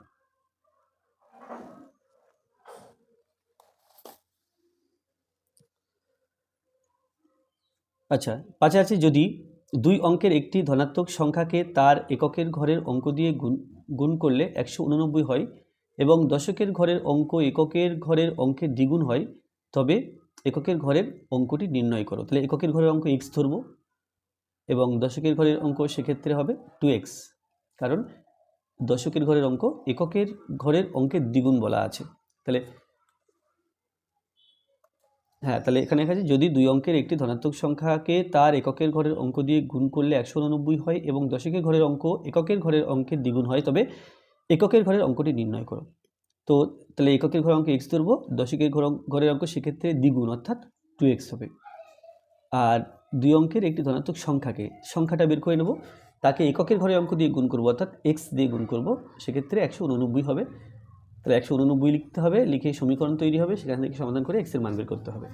আচ্ছা, পাঁচে আছে যদি দুই অঙ্কের একটি ধনাত্মক সংখ্যাকে তার এককের ঘরের অঙ্ক দিয়ে গুণ করলে 189 হয় এবং দশকের ঘরের অঙ্ক এককের ঘরের অঙ্কের দ্বিগুণ হয়, তবে এককের ঘরের অঙ্কটি নির্ণয় করো। তাহলে এককের ঘরের অঙ্ক x ধরবো এবং দশকের ঘরের অঙ্ক সেক্ষেত্রে হবে 2x, কারণ দশকের ঘরের অঙ্ক এককের ঘরের অঙ্কের দ্বিগুণ বলা আছে। তাহলে হ্যাঁ, তাহলে এখানে লেখা আছে যদি দুই অঙ্কের একটি ধনাত্মক সংখ্যাকে তার এককের ঘরের অঙ্ক দিয়ে গুণ করলে 189 হয় এবং দশকের ঘরের অঙ্ক এককের ঘরের অঙ্কের দ্বিগুণ হয়, তবে এককের ঘরের অঙ্কটি নির্ণয় করো। তো তাহলে এককের ঘরের অঙ্ক x ধরবো, দশকের ঘরের অঙ্ক সেক্ষেত্রে দ্বিগুণ অর্থাৎ 2x হবে। আর দুই অঙ্কের একটি ধনাত্মক সংখ্যাটা বের করে নেব, তাকে এককের ঘরের অঙ্ক দিয়ে গুণ করবো অর্থাৎ x দিয়ে গুণ করব, সেক্ষেত্রে 189 হবে। তাহলে 189 লিখতে হবে, লিখে সমীকরণ তৈরি হবে, সেখান থেকে সমাধান করে x এর মান বের করতে হবে,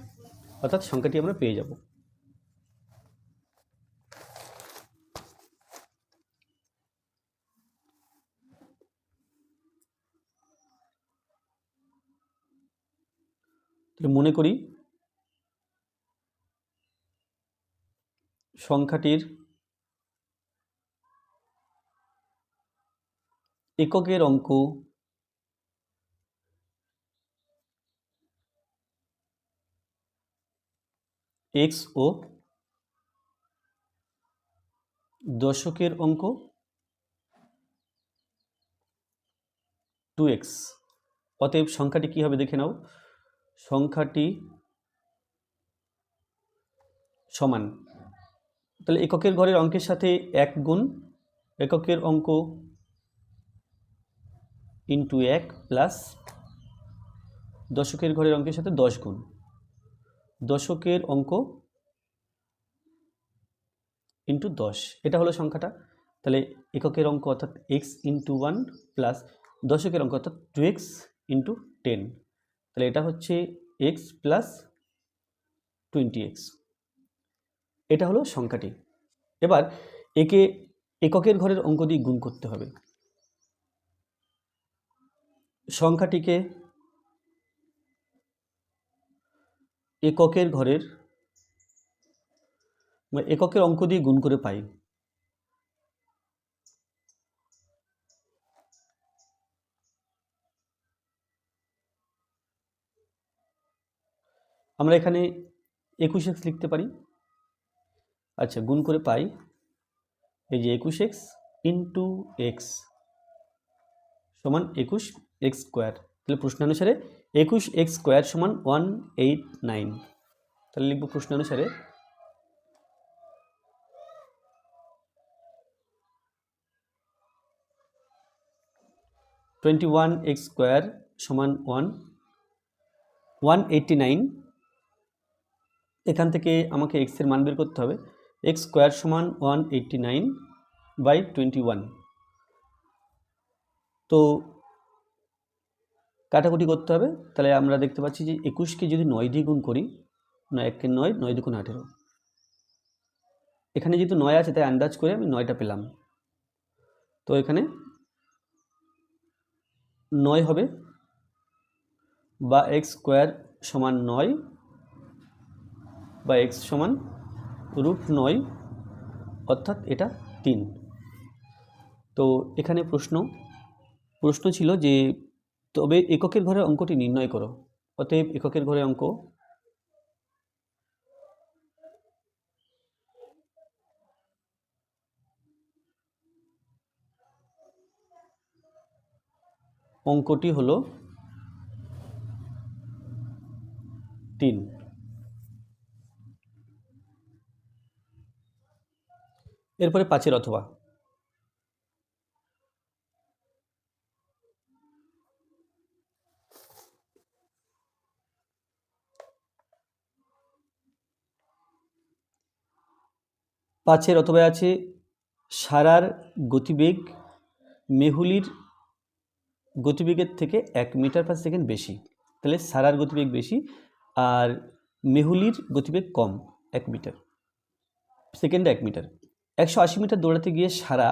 অর্থাৎ সংখ্যাটি আমরা পেয়ে যাব। তাহলে মনে করি সংখ্যাটির এককের অঙ্ক x ও দশকের অঙ্ক 2x। অতএব সংখ্যাটি কি হবে দেখে নাও, সংখ্যাটি সমান, তাহলে এককের ঘরের অঙ্কের সাথে 1 গুণ এককের অঙ্ক ইন্টু 1 প্লাস দশকের ঘরের অঙ্কের সাথে 10 গুণ দশকের অঙ্ক ইন্টু 10, এটা হলো সংখ্যাটা। তাহলে এককের অঙ্ক অর্থাৎ x ইন্টু 1 প্লাস দশকের অঙ্ক অর্থাৎ 2x ইন্টু 10, তাহলে এটা হচ্ছে x প্লাস 20x, এটা হলো সংখ্যাটি। এবার একে এককের ঘরের অঙ্ক দিয়ে গুণ করতে হবে। সংখ্যাটিকে এককের ঘরের বা এককের অঙ্ক দিয়ে গুণ করে পাই। আমরা এখানে 21x লিখতে পারি। আচ্ছা, গুণ করে পাই এই যে 21x ইন্টু এক্স সমান 21x স্কোয়ার। তাহলে প্রশ্নানুসারে 21x স্কোয়ার সমান 189। তাহলে লিখব প্রশ্নানুসারে 21x স্কোয়ার সমান 189। এখান থেকে আমাকে x এর মান বের করতে হবে। x স্কোয়ার সমান 189 বাই 21। তো কাটাকুটি করতে হবে। তাহলে আমরা দেখতে পাচ্ছি যে 21কে যদি 9 দিয়ে গুণ করি, 1 9, 9 2 18। এখানে যেহেতু 9 আছে তাই আন্দাজ করে আমি 9টা পেলাম। তো এখানে 9 হবে বা x স্কোয়ার সমান 9 বা x সমান √9, অর্থাৎ এটা 3। তো এখানে প্রশ্ন ছিল যে তবে এককের ঘরের অঙ্কটি নির্ণয় করো। অতএব এককের ঘরের অঙ্কটি হলো 3। এরপরে 5-এর অথবা। 5-এর অথবা আছে সারার গতিবেগ মেহুলির গতিবেগের থেকে 1 মিটার পার সেকেন্ড বেশি। তাহলে সারার গতিবেগ বেশি আর মেহুলির গতিবেগ কম 1 মিটার সেকেন্ডে 1 মিটার। 180 মিটার দৌড়াতে গিয়ে সারা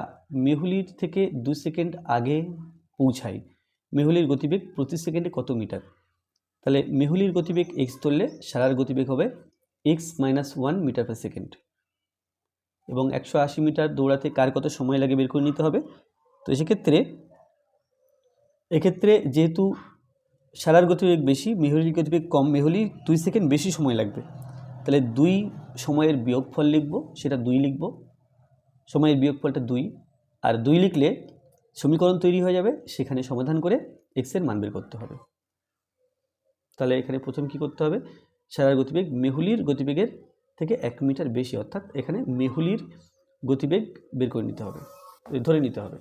মেহুলির থেকে 2 সেকেন্ড আগে পৌঁছায়। মেহুলির গতিবেগ প্রতি সেকেন্ডে কত মিটার? তাহলে মেহুলির গতিবেগ x ধরলে সারার গতিবেগ হবে x - 1 মিটার পার সেকেন্ড। এবং 180 মিটার দৌড়াতে কার কত সময় লাগে বের করে নিতে হবে। তো এক্ষেত্রে যেহেতু সারার গতিবেগ বেশি, মেহুলির গতিবেগ কম, মেহুলির 2 সেকেন্ড বেশি সময় লাগবে। তাহলে 2 সময়ের বিয়োগফল লিখব, সেটা 2 লিখব। সময়ের বিয়োগফলটা 2, আর 2 লিখলে সমীকরণ তৈরি হয়ে যাবে। সেখানে সমাধান করে x এর মান বের করতে হবে। তাহলে এখানে প্রথম কি করতে হবে, সারার গতিবেগ মেহুলির গতিবেগের থেকে 1 মিটার বেশি, অর্থাৎ এখানে মেহুলির গতিবেগ বের করে নিতে হবে, ধরে নিতে হবে।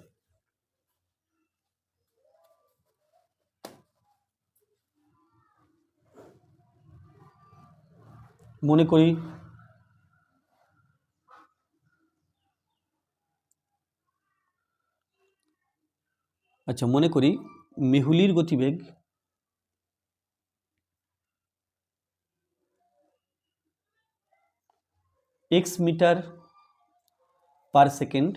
মনে করি মেহুলির গতিবেগ x মিটার পার সেকেন্ড,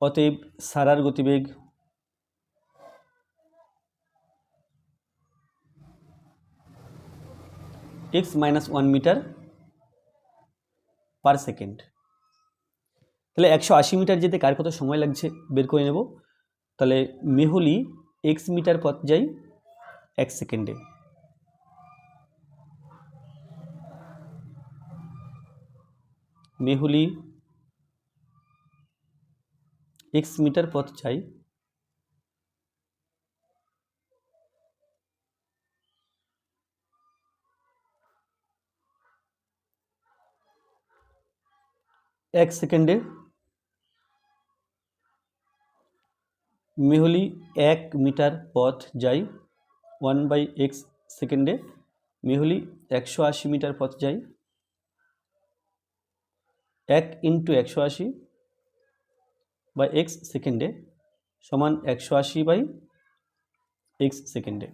অতএব সারার গতিবেগ x - 1 মিটার পার সেকেন্ড। তাহলে 180 মিটার যেতে কার কত সময় লাগছে বের করে নেব। তাহলে মেহুলি x মিটার পথ যায় 1 সেকেন্ডে। মেহুলি x মিটার পথ চাই 1 সেকেন্ডে। মেহুলি 1 মিটার পথ যায় 1/x সেকেন্ডে। মেহুলি 180 মিটার পথ যায় 1 × 180/x সেকেন্ডে সমান 180/x সেকেন্ডে।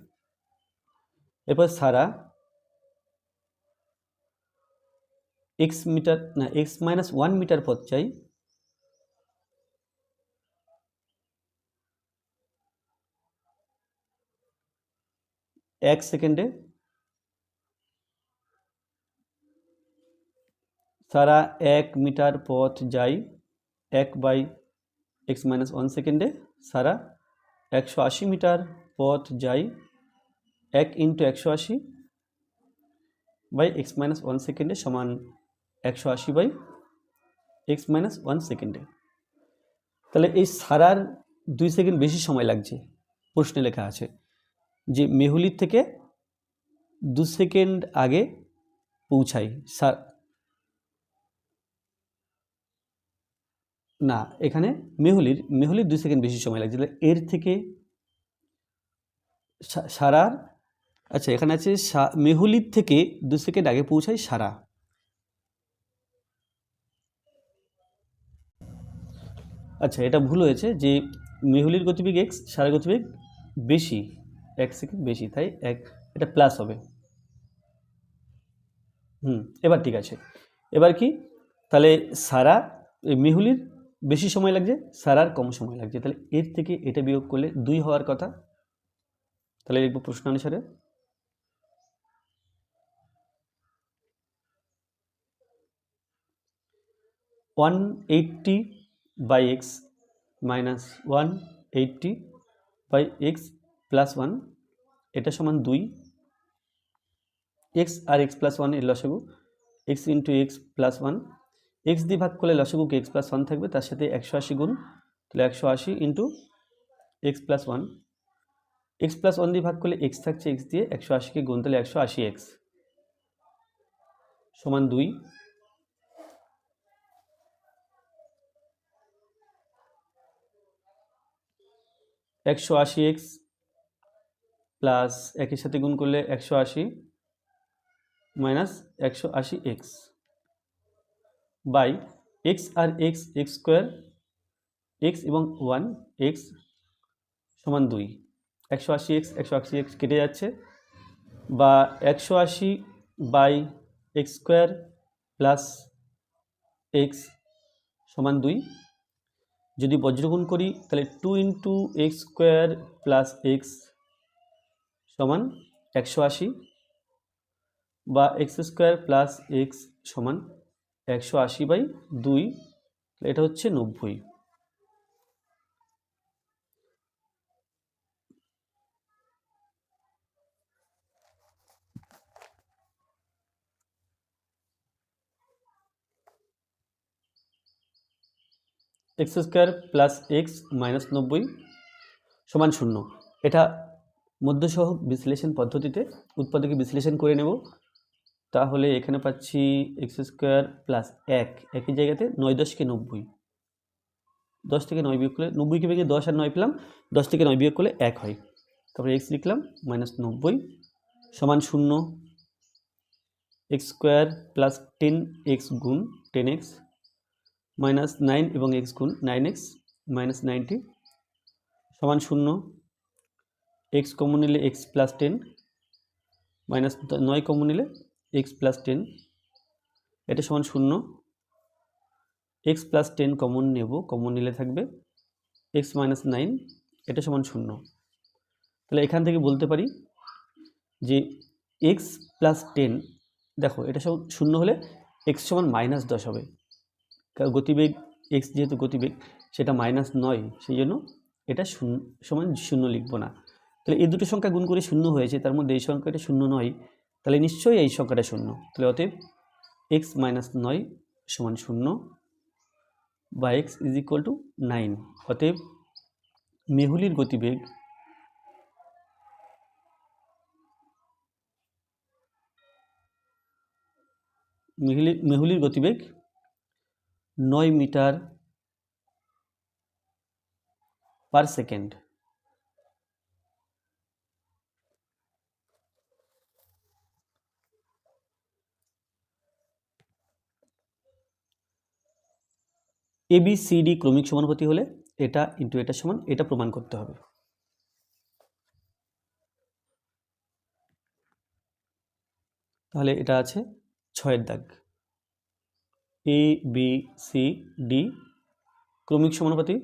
এরপর সারা x - 1 মিটার পথ চাই 1 সেকেন্ডে সারা 1 মিটার পথ যায় 1/x-1 সেকেন্ডে সারা 180 মিটার পথ যায় 1 × 180/x-1 সেকেন্ডে সমান 180/x-1 সেকেন্ডে। তাহলে এই সারার 2 সেকেন্ড বেশি সময় লাগছে, প্রশ্নে লেখা আছে যে মেহুলির থেকে 2 সেকেন্ড আগে পৌঁছাই। না, এখানে মেহুলির 2 সেকেন্ড বেশি সময় লাগছে, তাহলে এর থেকে সারার, আচ্ছা এখানে আছে মেহুলির থেকে 2 সেকেন্ড আগে পৌঁছায় সারা। আচ্ছা এটা ভুল হয়েছে যে মেহুলির গতিবেগ x, সারার গতিবেগ বেশি 1 সেকেন্ড বেশি, তাই এটা প্লাস হবে। এবার ঠিক আছে। এবার কি, তাহলে সারা মেহুলির বেশি সময় লাগছে, সারার কম সময় লাগছে, তাহলে এর থেকে এটা বিয়োগ করলে 2 হওয়ার কথা। তাহলে লিখব প্রশ্ন অনুসারে 180/x মাইনাস 180/x প্লাস 1 এটা সমান 2। x আর x প্লাস 1 এর লসাগু x into x plus 1, x দিয়ে ভাগ করলে লসাগুকে x প্লাস 1 থাকবে, তার সাথে 180 গুণ, তাহলে 180 into x plus 1, x plus 1 দিয়ে ভাগ করলে x থাকছে, x দিয়ে 180কে গুণ, তাহলে 180x সমান 2। 180x প্লাস একের সাথে গুণ করলে 180 মাইনাস 180x বাই x আর x স্কোয়ার, x এবং 1 x সমান 2। 180x 180x কেটে যাচ্ছে, বা 180/x স্কোয়ার প্লাস x সমান 2। যদি বজ্রগুণ করি তাহলে 2 × x স্কোয়ার প্লাস x সমান 180, বা x স্কোয়ার প্লাস x সমান 180/2, এটা হচ্ছে 90। X square plus x minus 90 সমান 0। এটা মধ্যসহগ বিশ্লেষণ পদ্ধতিতে উৎপাদকে বিশ্লেষণ করে নেব। তাহলে এখানে পাচ্ছি এক্স স্কোয়ার প্লাস 1, একই জায়গাতে 9 10 কে 90, 10 থেকে 9 বিয়োগ করলে 90কে ভেঙে 10 আর 9 পেলাম, 10 থেকে 9 বিয়োগ করলে 1 হয়, তারপরে এক্স লিখলাম মাইনাস 90 সমান 0। এক্স স্কোয়ার প্লাস 10x গুণ 10x মাইনাস 9 এবং x গুণ 9x মাইনাস 90 সমান 0। x কমন নিলে x প্লাস 10 মাইনাস 9 কমন নিলে x প্লাস 10, এটা সমান 0। x প্লাস 10 কমন নেব, কমন নিলে থাকবে x মাইনাস 9, এটা সমান 0। তাহলে এখান থেকে বলতে পারি যে x প্লাস 10, দেখো এটা সব 0 হলে x সমান মাইনাস 10 হবে, কারণ গতিবেগ x যেহেতু গতিবেগ সেটা মাইনাস নয়, সেই জন্য এটা সমান 0 লিখব না। তাহলে এই দুটো সংখ্যা গুণ করে 0 হয়েছে, তার মধ্যে এই সংখ্যাটা 0 নয়, তাহলে নিশ্চয়ই এই সংখ্যাটা 0। তাহলে অতএব x মাইনাস 9 সমান 0 বা x ইজ ইকুয়াল টু 9। অতএব মেহুলির গতিবেগ মেহুলির গতিবেগ 9 মিটার পার সেকেন্ড। ABCD ক্রমিক সমানুপাতি হলে এটা ইন্টু এটা সমান, এটা প্রমাণ করতে হবে। তাহলে এটা আছে 6-এর দাগ, ABCD ক্রমিক সমানুপাতি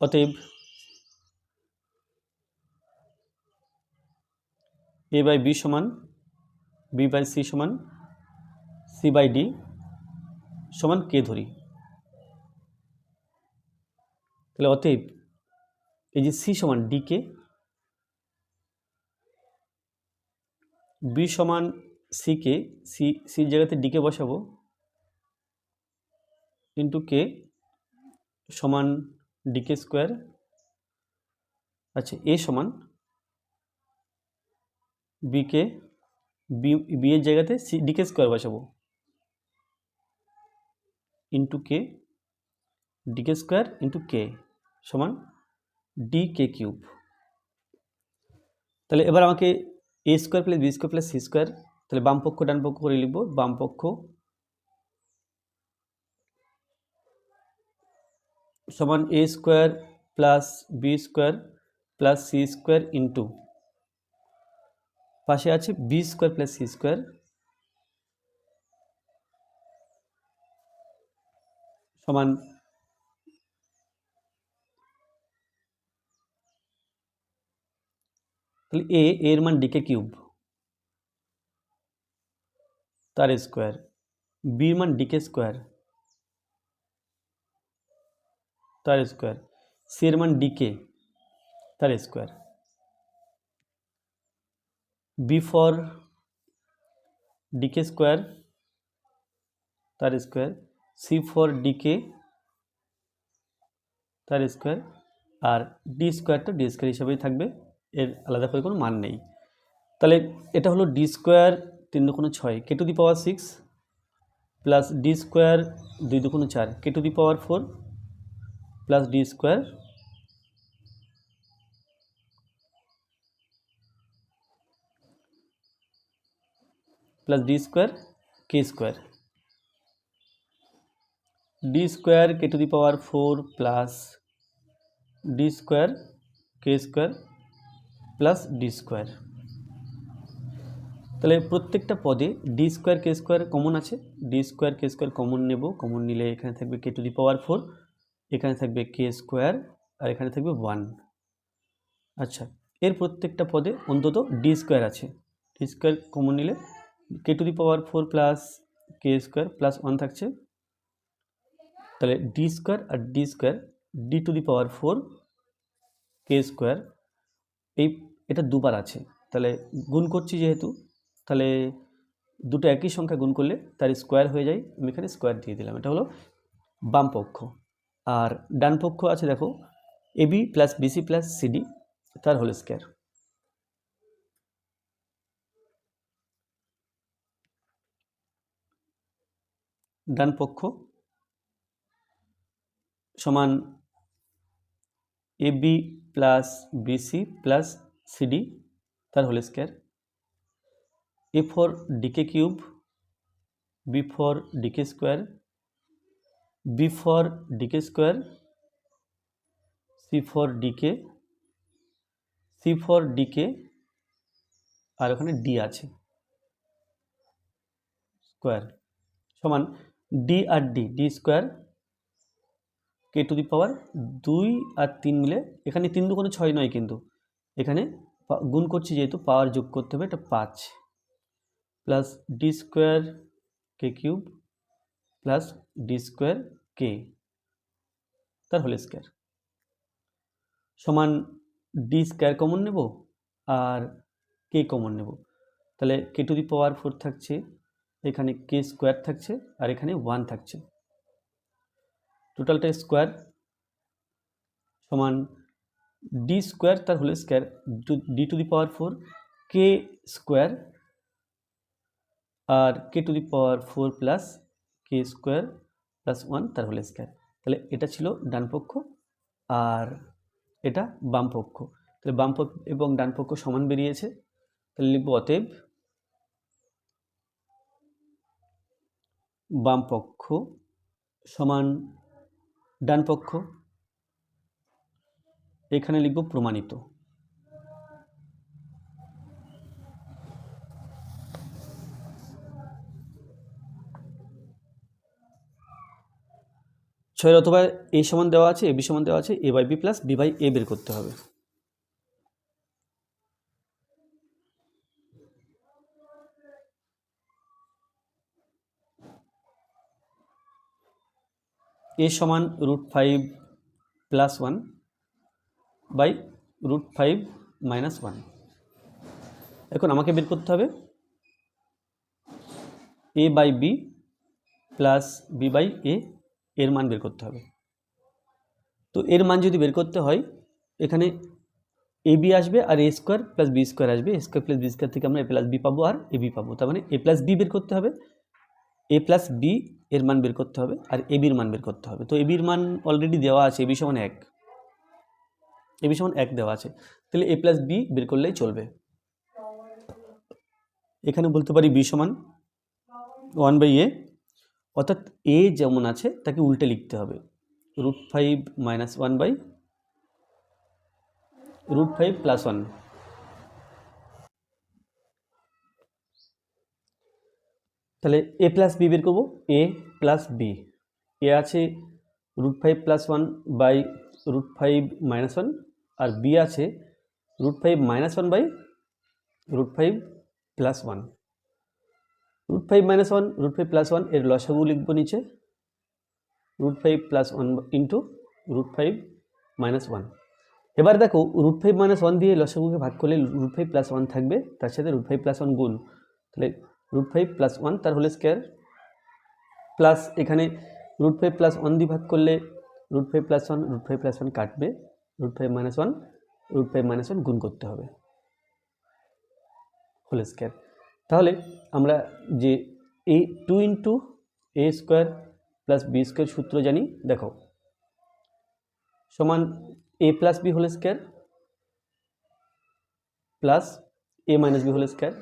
অতএব a বাই b সমান b বাই c সমান c বাই d সমান k ধরি। তাহলে অতএব এই যে c সমান dk, b সমান c কে c জায়গাতে dk বসাবো ইন্টু k সমান dk স্কোয়ার। আচ্ছা, a সমান b কে b এর জায়গাতে dk স্কোয়ার বসাবো into k dk square into k সমান dk কিউব। তাহলে এবার আমাকে a square plus B square plus C square, তাহলে বাম পক্ষ ডান পক্ষ করে লিখব। বাম পক্ষ সমান a square plus B square plus C square into পাশে আছে B square plus C square সমান তাহলে এর মান ডিকে কিউব তার স্কোয়ার, বির মান ডিকে স্কোয়ার তার স্কোয়ার, সি এর মান ডিকে তার square. B for DK square তার স্কোয়ার, সি ফর ডিকে তার স্কোয়ার, আর ডি স্কোয়ারটা ডি স্কোয়ার হিসাবেই থাকবে, এর আলাদা করে কোনো মান নেই। তাহলে এটা হলো ডি স্কোয়ার 3 দুগুণ 6 K to the power 6 plus D square 2 দুগুণ 4 K to the power 4 plus D square plus D square K square, D square K to the power 4 plus D square K square plus D square. তাহলে প্রত্যেকটা পদে D square K square common আছে, D square K square common নেব। Common নিলে এখানে থাকবে কে to the power 4, এখানে থাকবে কে স্কোয়ার, আর এখানে থাকবে 1। আচ্ছা, এর প্রত্যেকটা পদে অন্তত ডি স্কোয়ার আছে, ডি স্কোয়ার কমন নিলে K to the power 4 plus K square plus 1 থাকছে। তাহলে ডি স্কোয়ার আর D square D to the power 4 K square, এটা দুবার আছে, তাহলে গুণ করছি যেহেতু, তাহলে দুটো একই সংখ্যা গুণ করলে তার স্কোয়ার হয়ে যায়, আমি এখানে স্কোয়ার দিয়ে দিলাম। এটা হলো বাম পক্ষ। আর ডান পক্ষ আছে দেখো AB plus BC plus CD তার হোল স্কোয়ার। ডান পক্ষ সমান AB plus BC plus CD তার whole square, A for DK cube, B for DK square, B for DK square, C for DK, C for DK, আর ওখানে D আছে square সমান D আর D, D square K to the power 2 আর 3 মিলে, এখানে 3 দুগুণ 6 নয়, কিন্তু এখানে গুণ করছি যেহেতু পাওয়ার যোগ করতে হবে, এটা 5 plus D square K cube plus D square কে তার হোল স্কোয়ার সমান ডি স্কোয়ার কমন নেব আর কে কমন নেব। তাহলে কে টু দি পাওয়ার 4 থাকছে, এখানে কে স্কোয়ার থাকছে, আর এখানে 1 থাকছে, টোটালটা স্কোয়ার সমান ডি স্কোয়ার তার whole square D to the power 4 K square আর K to the power 4 plus K square plus 1 তার হোল স্কোয়ার। তাহলে এটা ছিল ডান পক্ষ আর এটা বাম পক্ষ। তাহলে বাম পক্ষ এবং ডান পক্ষ সমান বেরিয়েছে, তাহলে লিখব অতএব বাম পক্ষ সমান ডান পক্ষ, এখানে লিখব প্রমাণিত। ছয়ের অথবা এ সমান দেওয়া আছে, এ বি সমান দেওয়া আছে, A by B plus B by A বের করতে হবে। এ সমান √5 প্লাস 1 বাই √5 মাইনাস 1। এখন আমাকে বের করতে হবে A by B plus B by A, এর মান বের করতে হবে। তো এর মান যদি বের করতে হয়, এখানে এ বি আসবে আর এ স্কোয়ার প্লাস বি স্কোয়ার আসবে, এ স্কোয়ার প্লাস বি স্কোয়ার থেকে আমরা এ প্লাস বি পাবো আর এ বি পাবো। তার মানে এ প্লাস বি বের করতে হবে, এ প্লাস বি এর মান বের করতে হবে, আর এ বির মান বের করতে হবে। তো এ বির মান অলরেডি দেওয়া আছে, এ বি সমান 1, এ বি সমান 1 দেওয়া আছে, তাহলে এ প্লাস বি বের করলেই চলবে। এখানে বলতে পারি বি সমান 1 বাই এ, অর্থাৎ এ যেমন আছে তাকে উল্টে লিখতে হবে, √5 মাইনাস 1 বাই √5 প্লাস 1। তাহলে এ প্লাস বি বের করবো, এ প্লাস বি, এ আছে √5 প্লাস 1 বাই √5 মাইনাস 1, আর বি আছে √5 minus 1 by √5 plus 1। √5 minus 1 √5 plus 1 এর লসাগু লিখব নিচে, √5 প্লাস 1 ইন্টু √5 মাইনাস 1। এবার দেখো √5 মাইনাস 1 দিয়ে লসাগুকে ভাগ করলে √5 প্লাস 1 থাকবে, তার সাথে √5 প্লাস 1 গুণ, তাহলে √5 প্লাস 1 তার হোল স্কোয়ার, প্লাস এখানে √5 প্লাস 1 দিয়ে ভাগ করলে √5 প্লাস 1 √5 প্লাস 1 কাটবে, √5 মাইনাস 1 √5 মাইনাস 1 গুণ করতে হবে, হোল স্কোয়ার। তাহলে আমরা যে A 2 into A square plus B square সূত্র জানি, দেখো সমান A plus B whole square plus A minus B whole square,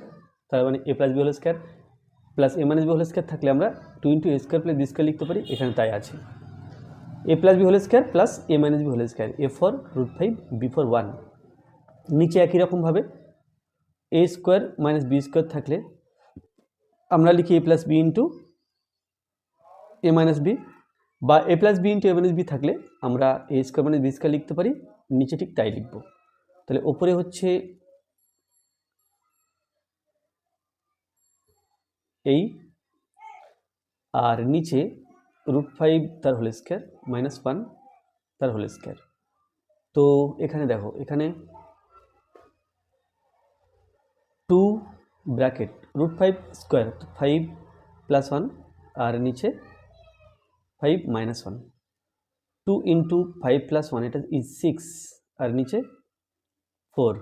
তার মানে A plus B whole square plus A minus B whole square থাকলে আমরা 2 into A square plus B square লিখতে পারি, এখানে তাই আছে A plus B whole square plus A minus B whole square, A for √5 B for 1। নিচে একই রকমভাবে এ স্কোয়ার মাইনাস বি স্কোয়ার থাকলে আমরা লিখি এ প্লাস বি ইন্টু এ মাইনাস বি, বা এ প্লাস বি ইন্টু এ মাইনাস বি থাকলে আমরা এ স্কোয়ার মাইনাস বি স্কোয়ার লিখতে পারি, নিচে ঠিক তাই লিখব। তাহলে ওপরে হচ্ছে এই, আর নিচে √5 তার হোল স্কোয়ার মাইনাস 1 তার হোল স্কোয়ার। তো এখানে দেখো, এখানে 2 ব্র্যাকেট √5 স্কোয়ার 5 প্লাস 1 আর নিচে 5 মাইনাস 1, 2 ইন্টু 5 প্লাস 1 এটা ইজ 6 আর নিচে 4,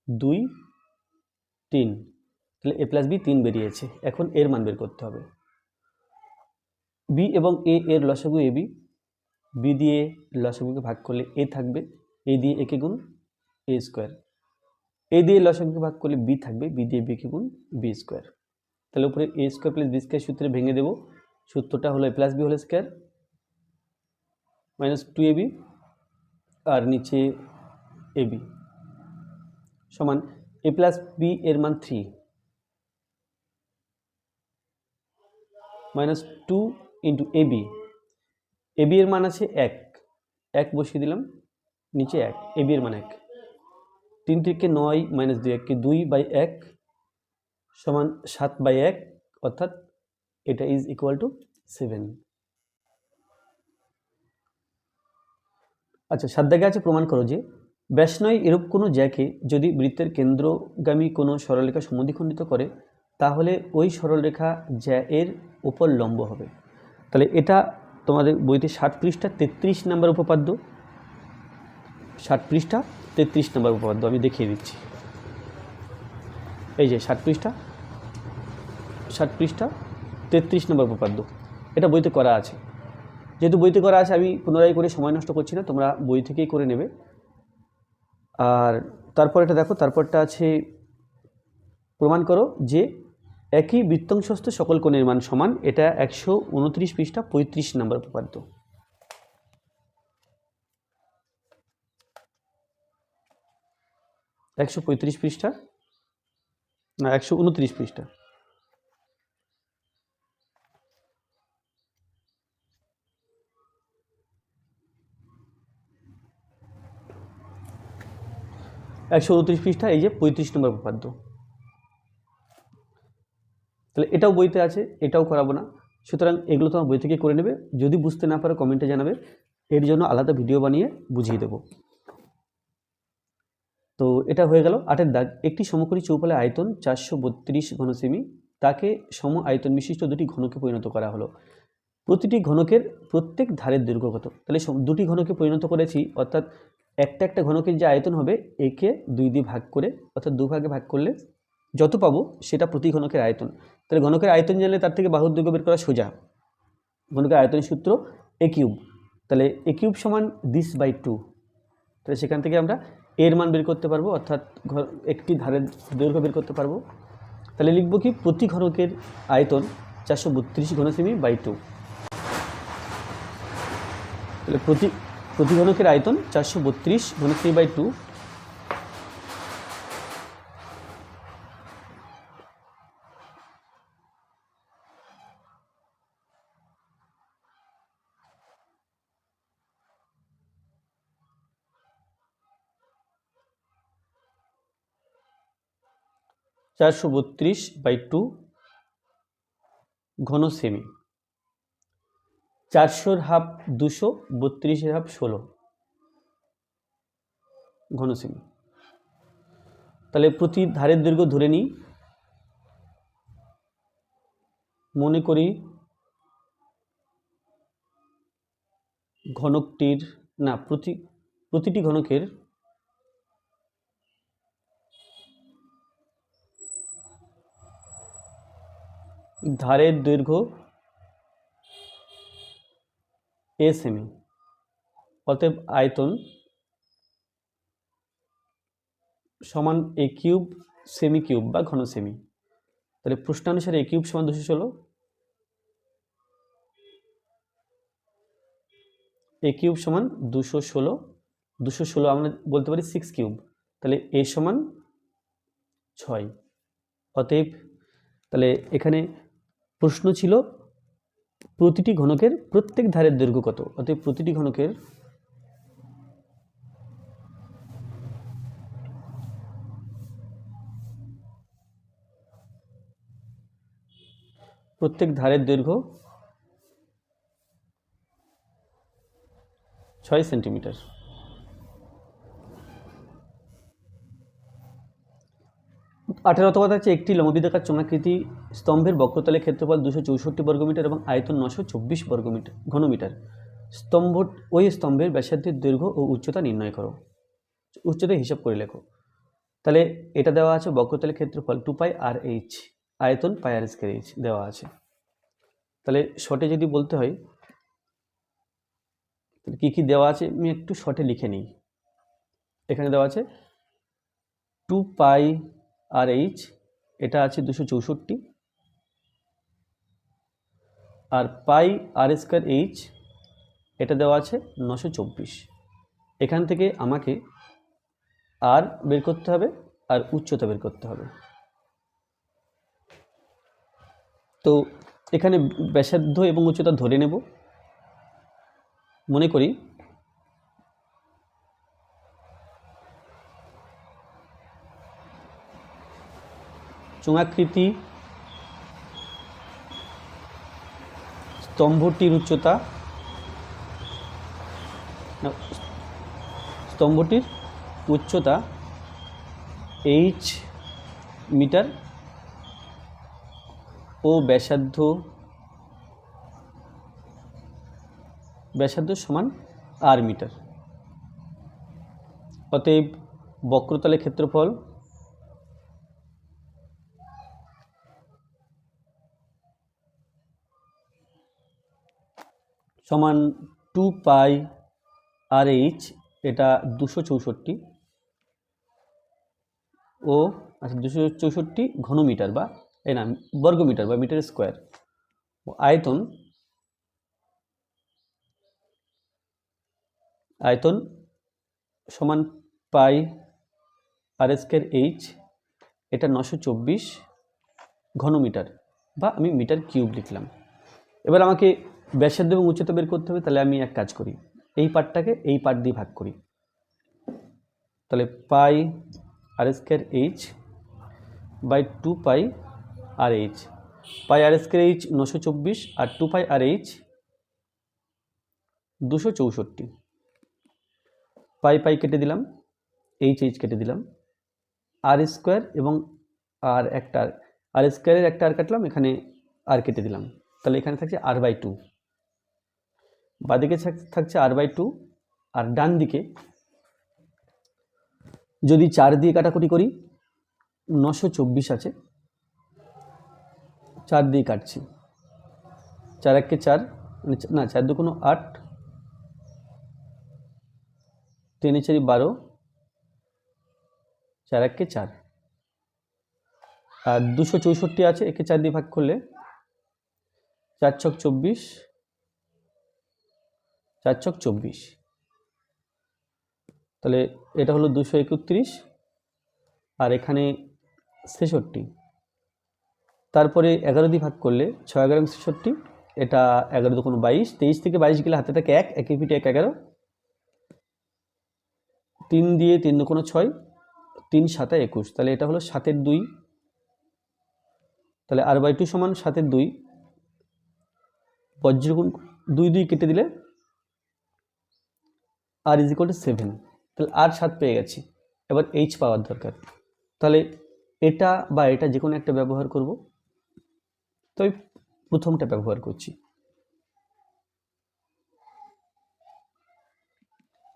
2 3, তাহলে এ প্লাস বি 3 বেরিয়েছে। এখন এর মান বের করতে হবে, বি এবং এ এর লসাগু এ বি, বি দিয়ে লসাগুকে ভাগ করলে এ থাকবে, এ দিয়ে একে গুণ এ স্কোয়ার, এ দিয়ে লসাগুকে ভাগ করলে বি থাকবে, বি দিয়ে বি কে গুণ বি স্কোয়ার। তাহলে উপরে A square plus B square সূত্রে ভেঙে দেবো, সূত্রটা হলো A plus B whole square minus 2ab আর নিচে এ বি সমান এ প্লাস বি এর মান 3 মাইনাস 2 ইন্টু এ বি এর মান আছে 1, 1 বসিয়ে দিলাম, নিচে 1, এ বি এর মান 1, 3 থেকে 9 মাইনাস 2 1 কে 2 বাই 1 সমান 7 বাই 1, অর্থাৎ এটা ইজ ইকুয়াল টু 7। আচ্ছা, 7 দাগে আছে প্রমাণ করো যে ব্যাসনয় এরূপ কোনো জ্যাকে যদি বৃত্তের কেন্দ্রগামী কোনো সরলরেখা সমদ্বিখণ্ডিত করে তাহলে ওই সরলরেখা জ্যা এর উপর লম্ব হবে। তাহলে এটা তোমাদের বইতে 60 পৃষ্ঠা 33 নম্বর উপপাদ্য, 60 পৃষ্ঠা 33 নম্বর উপপাদ্য আমি দেখিয়ে দিচ্ছি। এই যে 60 পৃষ্ঠা 33 নম্বর উপপাদ্য, এটা বইতে করা আছে। যেহেতু বইতে করা আছে আমি পুনরায় করে সময় নষ্ট করছি না, তোমরা বই থেকেই করে নেবে। আর তারপর এটা দেখো, তারপরটা আছে প্রমাণ করো যে একই বৃত্তাংশস্থ সকল কোণের মান সমান, এটা 129 পৃষ্ঠা 35 নম্বর উপপাদ্য। একশো 35 পৃষ্ঠা না 129 পৃষ্ঠা। 129 পৃষ্ঠা, এই যে 35 নম্বর উপপাদ্য। তাহলে এটাও বইতে আছে, এটাও করাবো না, সুতরাং এগুলো তোমার বই থেকে করে নেবে। যদি বুঝতে না পারো কমেন্টে জানাবে, এর জন্য আলাদা ভিডিও বানিয়ে বুঝিয়ে দেবো। তো এটা হয়ে গেল 8 দাগ। একটি সমকোণী চৌপালের আয়তন 432 ঘন সেমি, তাকে সম আয়তন বিশিষ্ট দুটি ঘনকে পরিণত করা হলো। প্রতিটি ঘনকের প্রত্যেক ধারের দৈর্ঘ্য কত? তাহলে দুটি ঘনকে পরিণত করেছি, অর্থাৎ একটা ঘনকের যে আয়তন হবে একে 2 দিয়ে ভাগ করে, অর্থাৎ 2 ভাগে ভাগ করলে যত পাবো সেটা প্রতি ঘনকের আয়তন। তাহলে ঘনকের আয়তন জানলে তার থেকে বাহুর দৈর্ঘ্য বের করা সোজা। ঘনকের আয়তনের সূত্র a কিউব, তাহলে a কিউব সমান দিস বাই 2। তাহলে সেখান থেকে আমরা এর মান বের করতে পারবো, অর্থাৎ একটি ধারের দৈর্ঘ্য বের করতে পারবো। তাহলে লিখবো কি, প্রতি ঘনকের আয়তন 432 ঘন সেমি বাই 2। তাহলে প্রতি ঘনকের আয়তন 432 ঘন সেমি বাই 2। চারশো 32/2 ঘন সেমি। 400-র হাফ 200, 32-এর হাফ 16 ঘন সেমি। তাহলে প্রতি ধারের দৈর্ঘ্য ধরে নিই, মনে করি ঘনকটির না প্রতিটি ঘনকের ধারের দৈর্ঘ্য a সেমি, অতএব আয়তন সমান a কিউব সেমি কিউব বা ঘন সেমি। তাহলে প্রশ্নানুসারে a কিউব সমান 216, a কিউব সমান 216 আমরা বলতে পারি 6 কিউব। তাহলে a সমান 6। অতএব তাহলে এখানে প্রশ্ন ছিল প্রতিটি ঘনকের প্রত্যেক ধারের দৈর্ঘ্য কত, অতএব প্রতিটি ঘনকের প্রত্যেক ধারের দৈর্ঘ্য 6 সেন্টিমিটার। আঠেরোতম কথা হচ্ছে, একটি লম্ববৃত্তাকার চোঙাকৃতি স্তম্ভের বক্রতলের ক্ষেত্রফল 264 বর্গমিটার এবং আয়তন 924 ঘনমিটার। ওই স্তম্ভের ব্যাসার্ধের দৈর্ঘ্য ও উচ্চতা নির্ণয় করো। উচ্চতা হিসাব করে লেখো। তাহলে এটা দেওয়া আছে বক্রতলের ক্ষেত্রফল 2πr/h, আয়তন πr² দেওয়া আছে। তাহলে শর্টে যদি বলতে হয় তাহলে কী কী দেওয়া আছে আমি একটু শর্টে লিখে নিই। এখানে দেওয়া আছে 2πr/h, এটা আছে 264, আর πr²h এটা দেওয়া আছে 924। এখান থেকে আমাকে আর বের করতে হবে আর উচ্চতা বের করতে হবে। তো এখানে ব্যাসার্ধ এবং উচ্চতা ধরে নেব। মনে করি চোঙাকৃতি স্তম্ভটির উচ্চতা h মিটার ও ব্যাসার্ধ সমান r মিটার। অতএব বক্রতলের ক্ষেত্রফল সমান 2πr/h, এটা 264 ও আচ্ছা 264 ঘনমিটার বা বর্গমিটার বা মিটার স্কোয়ার। আয়তন সমান πr²h, এটা 924 ঘনমিটার বা আমি মিটার কিউব লিখলাম। এবার আমাকে ব্যাসার্ধ এবং উচ্চতা বের করতে হবে। তাহলে আমি এক কাজ করি, এই পার্টটাকে এই পার্ট দিয়ে ভাগ করি। তাহলে πr² R square H by 2 pi R H. Pi R square H 924 আর 2 pi R H 264। Pi pi কেটে দিলাম, এইচ এইচ কেটে দিলাম, আর স্কোয়ার এবং আর একটা আর স্কোয়ারের একটা আর কাটলাম, এখানে আর কেটে দিলাম, তাহলে এখানে থাকছে আর বাই 2, বাদিকে থাকছে আর বাই 2, আর ডান দিকে যদি 4 দিয়ে কাটাকুটি করি 924 আছে, 4 দিয়ে কাটছি, 4 1 4 না 4 2 8, 3 4 12, 4 1 4, আর 264 আছে, একে 4 দিয়ে ভাগ করলে 4 ছক 24, 4 ছক 24, তাহলে এটা হলো 231, আর এখানে 66, তারপরে 11 দিয়ে ভাগ করলে 6 11 66, এটা 11 2 22, 23 থেকে 22 গেলে হাতে থাকে 1, 1 পিঠে 1 11, 3 দিয়ে 3 2 6, 3 7 21, তাহলে এটা হলো 7 2, তাহলে আর বাই 2 সমান 7 2, বজ্রগুণ 2 2 কেটে দিলে আর ইজ ইকুয়াল টু 7, তাহলে আর 7 পেয়ে গেছি। এবার এইচ পাওয়ার দরকার, তাহলে এটা বা এটা যে কোনো একটা ব্যবহার করব, তো আমি প্রথমটা ব্যবহার করছি।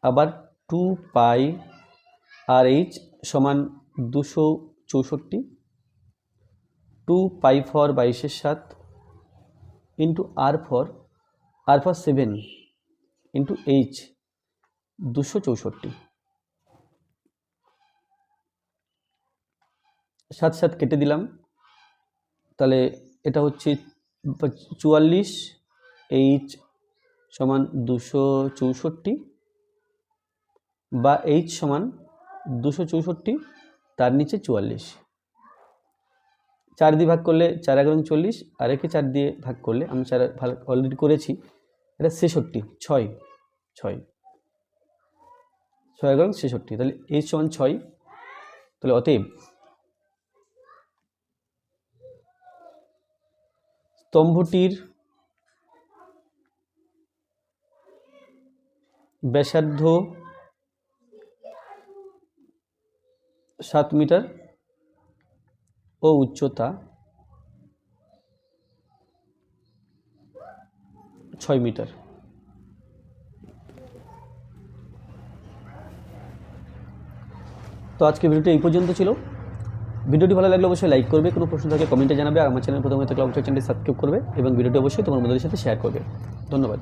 আবার 2 পাই আর এইচ সমান 264, 2 pi for 22/7 into R for 7 into H 264, 7 7 কেটে দিলাম, তাহলে এটা হচ্ছে 44, এইচ সমান 264 বা এইচ সমান 264, তার নিচে 44, 4 দিয়ে ভাগ করলে 4 11 40, আর একে 4 দিয়ে ভাগ করলে আমি 4 ভাগ অলরেডি করেছি, এটা 66, 6 6 6 11 66, তাহলে এইচ সমান 6, তাহলে অতএব স্তম্ভটির ব্যাসার্ধ 7 মিটার ও উচ্চতা 6 মিটার। তো আজকে ভিডিওটি এই পর্যন্ত ছিল। ভিডিওটি ভালো লাগলে অবশ্যই লাইক করবে, কোনো প্রশ্ন থাকে কমেন্টে জানাবে, আর আমার চ্যানেল প্রথমে থাকলে অবশ্যই চ্যানেলটি সাবস্ক্রাইব করবে এবং ভিডিওটি অবশ্যই তোমার বন্ধুদের সাথে শেয়ার করবে। ধন্যবাদ।